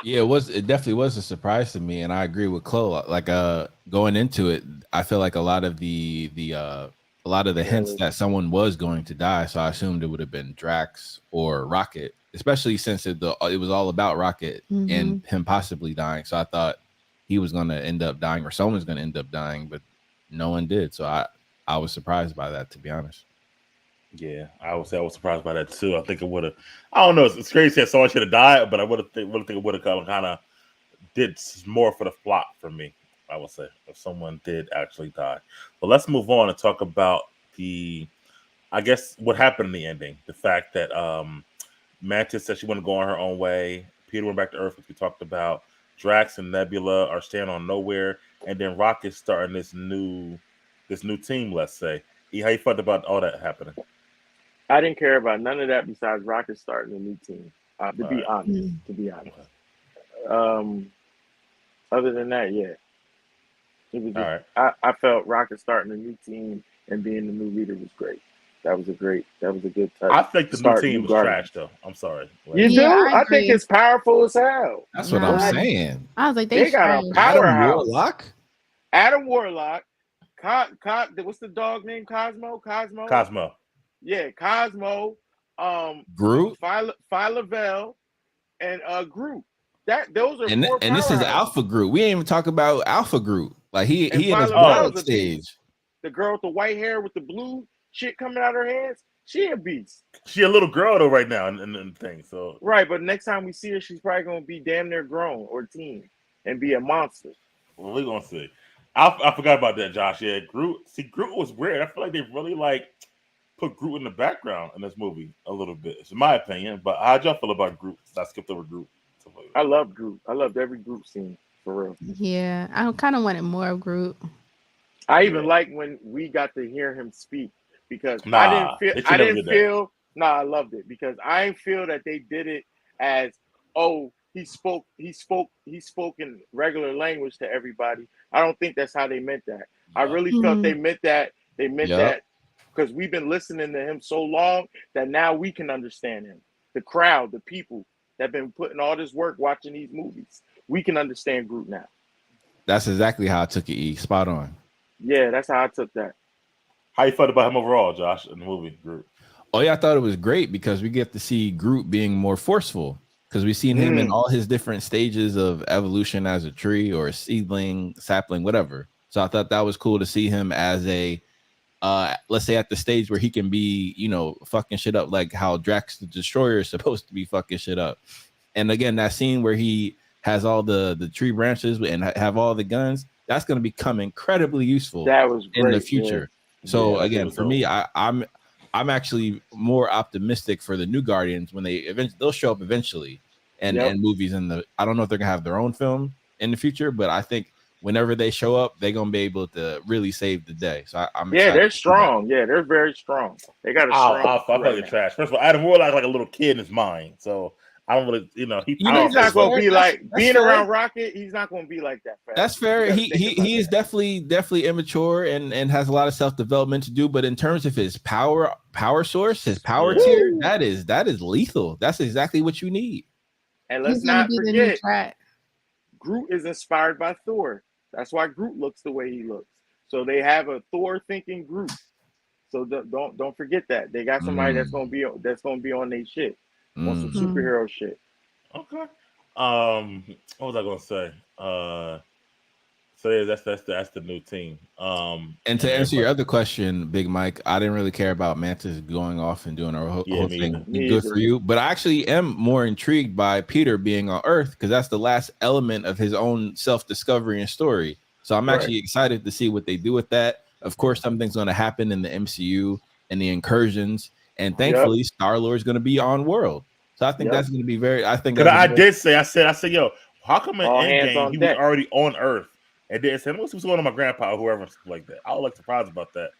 Yeah, it definitely was a surprise to me, and I agree with Chloe. Like going into it, I feel like a lot of the hints that someone was going to die, so I assumed it would have been Drax or Rocket, especially since it was all about Rocket and him possibly dying. So I thought he was going to end up dying or someone's going to end up dying, but no one did. So I I was surprised by that, to be honest. Yeah, I would say I was surprised by that too. I think it would have. I don't know. It's crazy that someone should have died, but I would have think it would have kind of did more for the plot for me. I would say if someone did actually die. But let's move on and talk about I guess what happened in the ending. The fact that Mantis said she wanted to go on her own way. Peter went back to Earth, which we talked about. Drax and Nebula are staying on nowhere, and then Rocket's starting this new team. Let's say, how you felt about all that happening? I didn't care about none of that besides Rocket starting a new team. To be honest, other than that, yeah, it was. Just, I felt Rocket starting a new team and being the new leader was great. That was a good touch. I think the new team was trash, though. I'm sorry. You do? I think it's powerful as hell. That's what I'm saying. I was like, they got a powerhouse. Adam Warlock. What's the dog name? Cosmo. Yeah, Cosmo. Groot. Phyla-Vell, and Groot. Those are and this is Alpha Groot. We ain't even talk about Alpha Groot. Like he in his stage. The girl with the white hair with the blue shit coming out her hands. She a beast. She a little girl though right now and thing. So right, but next time we see her, she's probably gonna be damn near grown or teen and be a monster. Well, we're gonna see. I forgot about that, Josh. Yeah, Groot. See, Groot was weird. I feel like they really put Groot in the background in this movie a little bit. It's my opinion. But how'd y'all feel about Groot? I skipped over Groot. I love Groot. I loved every Groot scene for real. Yeah, I kind of wanted more of Groot. I even like when we got to hear him speak because I didn't feel. I loved it because I didn't feel that they did it as he spoke in regular language to everybody. I don't think that's how they meant that. I really felt they meant that. They meant that because we've been listening to him so long that now we can understand him. The crowd, the people that have been putting all this work watching these movies, we can understand Groot now. That's exactly how I took it. E. Spot on. Yeah, that's how I took that. How you felt about him overall, Josh, in the movie Groot? Oh yeah, I thought it was great because we get to see Groot being more forceful because we've seen him in all his different stages of evolution as a tree or a seedling, sapling, whatever. So I thought that was cool to see him as a, let's say at the stage where he can be, fucking shit up like how Drax the Destroyer is supposed to be fucking shit up. And again, that scene where he has all the tree branches and have all the guns, that's going to become incredibly useful in the future. Yeah. So again, for me, I'm actually more optimistic for the new Guardians when they'll show up eventually and movies I don't know if they're gonna have their own film in the future, but I think whenever they show up, they're gonna be able to really save the day. So I'm they're strong. Yeah, they're very strong. They got a strong. I feel like trash. First of all, Adam Warlock like a little kid in his mind, so I don't really, he's not going to be like being around Rocket. He's not going to be like that. That's fair. He is definitely immature and has a lot of self-development to do. But in terms of his power source, his power tier, that is lethal. That's exactly what you need. And let's not forget, Groot is inspired by Thor. That's why Groot looks the way he looks. So they have a Thor thinking Groot. So don't forget that they got somebody that's going to be on their shit. On some superhero shit. Okay. What was I gonna say? So yeah, that's the new team. And to answer your other question, Big Mike, I didn't really care about Mantis going off and doing our whole thing. Good for you, but I actually am more intrigued by Peter being on Earth because that's the last element of his own self-discovery and story. So I'm actually excited to see what they do with that. Of course, something's going to happen in the MCU and the incursions. And thankfully, Star-Lord is going to be on World. So I think that's going to be very. I think. I said, yo, how come in Endgame he was already on Earth and then said, "What's going on, my grandpa or whoever like that?" I was like surprised about that,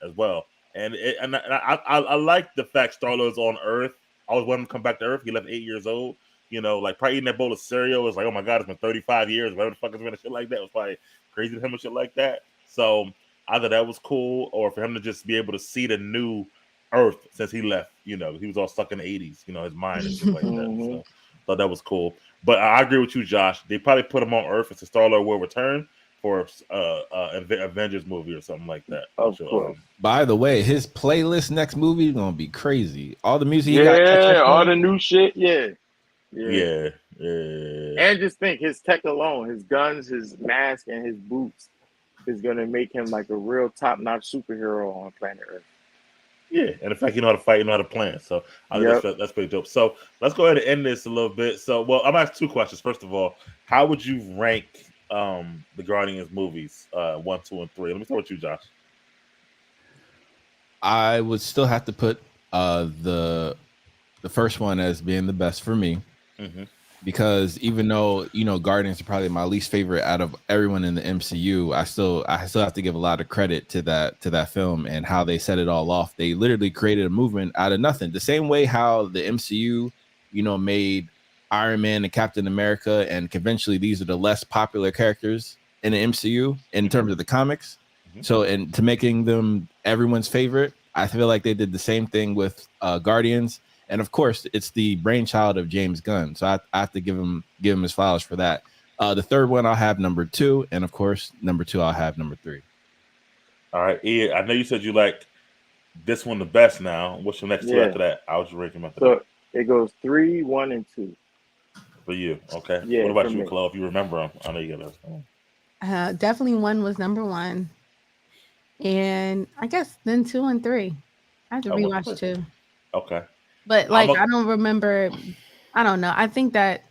as well. And I like the fact Star-Lord's on Earth. I was wanting him to come back to Earth. He left 8 years old. Like probably eating that bowl of cereal was like, oh my god, it's been 35 years. Whatever the fuck is been shit like that. It was probably crazy to him and shit like that. So either that was cool, or for him to just be able to see the new Earth since he left, he was all stuck in the 80s, his mind and shit like that. So thought that was cool. But I agree with you, Josh. They probably put him on Earth as a Star-Lord will return for Avengers movie or something like that. Of course. By the way, his playlist next movie is gonna be crazy. All the music he got, all the new shit, yeah. And just think his tech alone, his guns, his mask, and his boots. is gonna make him like a real top-notch superhero on planet Earth. Yeah, and the fact you know how to fight, you know how to plan. So I think Yep. that's pretty dope. So let's go ahead and end this a little bit. So, well, I'm gonna ask two questions. First of all, how would you rank the Guardians movies 1, 2, and 3? Let me start with you, Josh. I would still have to put the first one as being the best for me, Mm-hmm. because even though Guardians are probably my least favorite out of everyone in the MCU, I still have to give a lot of credit to that film and how they set it all off. They literally created a movement out of nothing, the same way how the MCU made Iron Man and Captain America, and conventionally these are the less popular characters in the MCU in terms of the comics. Mhm. So, and to making them everyone's favorite, I feel like they did the same thing with Guardians. And of course, it's the brainchild of James Gunn, so I have to give him his flowers for that. The third one I'll have number 2, and of course, number 2 I'll have number 3. All right, Ian, I know you said you like this one the best. Now, what's your next two Yeah. after that? I was ranking after So that it goes 3, 1, and 2. for you. Okay. Yeah, What about for you, me. Chloe? If you remember them, I know you got those. Definitely 1 was number 1, and I guess then 2 and 3. I have to Oh, rewatch well, 2, Okay. but like I'm a- I don't remember. I don't know. I think that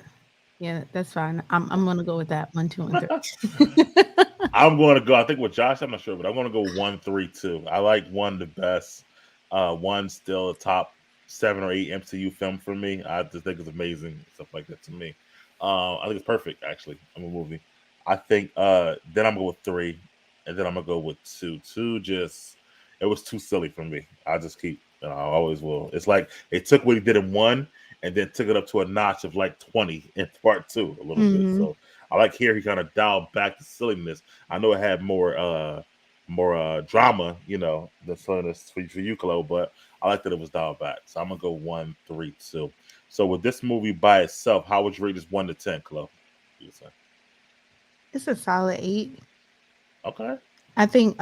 that's fine. I'm gonna go with that 1, 2, and 3. I'm going to go. I think with Josh, I'm not sure, but I'm going to go 1, 3, 2. I like 1 the best. 1 still a top 7 or 8 MCU film for me. I just think it's amazing, stuff like that to me. I think it's perfect, actually. I'm a movie. I think then I'm going to go with 3, and then I'm going to go with 2. 2 just, it was too silly for me. I just keep, I always will. It's like they took what he did in 1 and then took it up to a notch of like 20 in part 2 a little bit. Mhm. So I like here he kind of dialed back the silliness. I know it had more drama, the silliness for you, Chloe, but I like that it was dialed back. So I'm gonna go 1, 3, 2. So with this movie by itself, how would you rate this 1 to 10, Chloe? You say? It's a solid 8. Okay. I think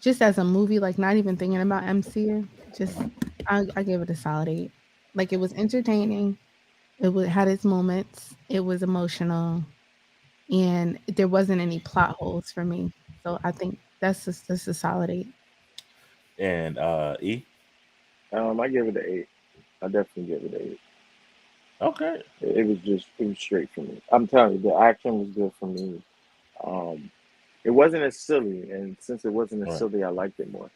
just as a movie, like not even thinking about MCU, just I give it a solid 8. Like it was entertaining. Had its moments. It was emotional, and there wasn't any plot holes for me. So I think that's a solid 8. And E? I give it an 8. I definitely give it an 8. Okay. It was straight for me. I'm telling you, the action was good for me. It wasn't as silly, and since it wasn't as Right. silly, I liked it more.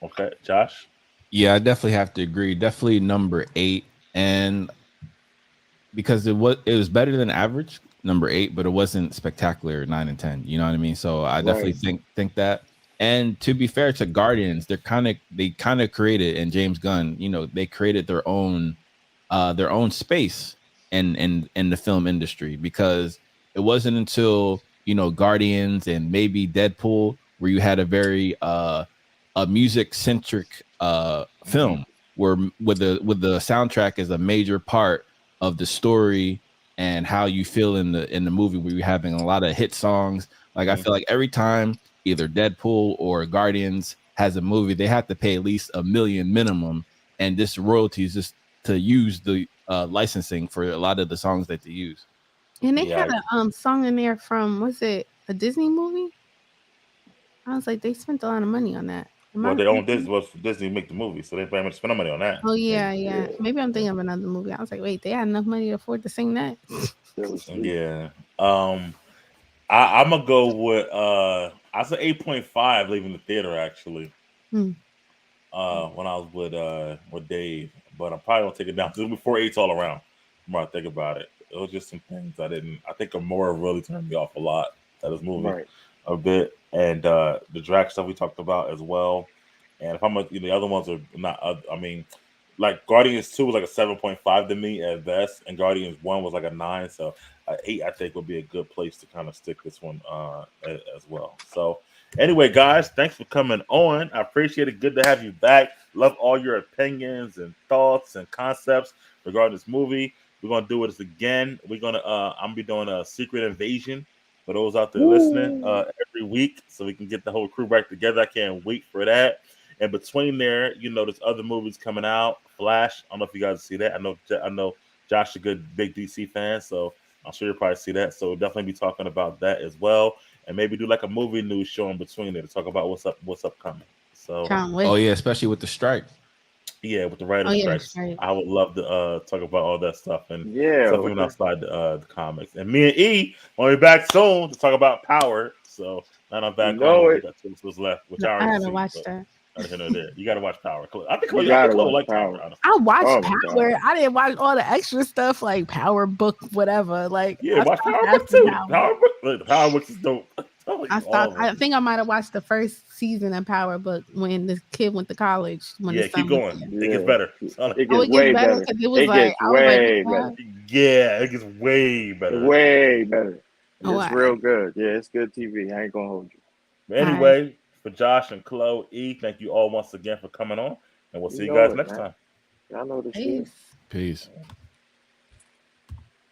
Okay. Josh? Yeah, I definitely have to agree. Definitely number 8, and because it was better than average, number 8, but it wasn't spectacular 9 and 10. You know what I mean? So I definitely think that. And to be fair to Guardians, they kind of created, and James Gunn, they created their own space in the film industry, because it wasn't until Guardians and maybe Deadpool where you had a very a music centric film where with the soundtrack is a major part of the story and how you feel in the movie, where you're having a lot of hit songs. Like I feel like every time either Deadpool or Guardians has a movie, they have to pay at least $1 million minimum, and this royalties just to use the licensing for a lot of the songs that they use. And they Yeah. had a song in there from, was it a Disney movie? I was like, they spent a lot of money on that. Well, they own Disney. Well, Disney make the movie, so they pretty much spend money on that. Oh yeah. Yeah. Maybe I'm thinking of another movie. I was like, wait, they had enough money to afford to sing that? That was sweet. Yeah. I'm gonna go with I said 8.5 leaving the theater actually. Hmm. When I was with Dave, but I'm probably gonna take it down to before 8's all around. The more I think about it, it was just some things I think Gamora really turned me off a lot at this movie Right. a bit, and the drag stuff we talked about as well. And if the other ones are not, I mean, like Guardians 2 was like a 7.5 to me at best, and Guardians 1 was like a 9. So 8 I think would be a good place to kind of stick this one as well. So anyway, guys, thanks for coming on. I appreciate it. Good to have you back. Love all your opinions and thoughts and concepts regarding this movie. We're gonna do this again. I'm gonna be doing a Secret Invasion for those out there listening every week, so we can get the whole crew back together. I can't wait for that. And between there, there's other movies coming out. Flash. I don't know if you guys see that. I know Josh is a good big DC fan, so I'm sure you'll probably see that. So we'll definitely be talking about that as well. and maybe do like a movie news show in between there to talk about what's upcoming. So Can't wait. Oh yeah, especially with the strike. yeah, with the writer's Oh, yeah, strikes, strike. I would love to talk about all that stuff and Yeah, stuff even outside the comics. And me and E will be back soon to talk about Power. So now I'm back know on. We it. got 2 episodes left, which No, I I already haven't see. watched But that. I don't know there. You got to watch Power. I think You I gotta think Chloe watch like Power. Power. Honestly. I watched Oh my Power. God. I didn't watch all the extra stuff like Power Book, whatever. Like Yeah, I watch stopped Power Book after too. Power. Power Book. Look, the Power Books is dope. I'm telling I you, all of stopped. I them. think I might have watched the first season of Power Book when the kid went to college. When Yeah, the keep son was going. there. It gets Yeah. better. It Oh, gets it gets way better better. because it was It like gets I was like, way what better. the heck? Yeah, it gets way better. Way better. Oh, It's real good. Yeah, it's good TV. I ain't gonna hold you. But anyway, for Josh and Chloe, E, thank you all once again for coming on, and we'll see you know guys it, next man. time. Y'all know the shit. Peace. Peace.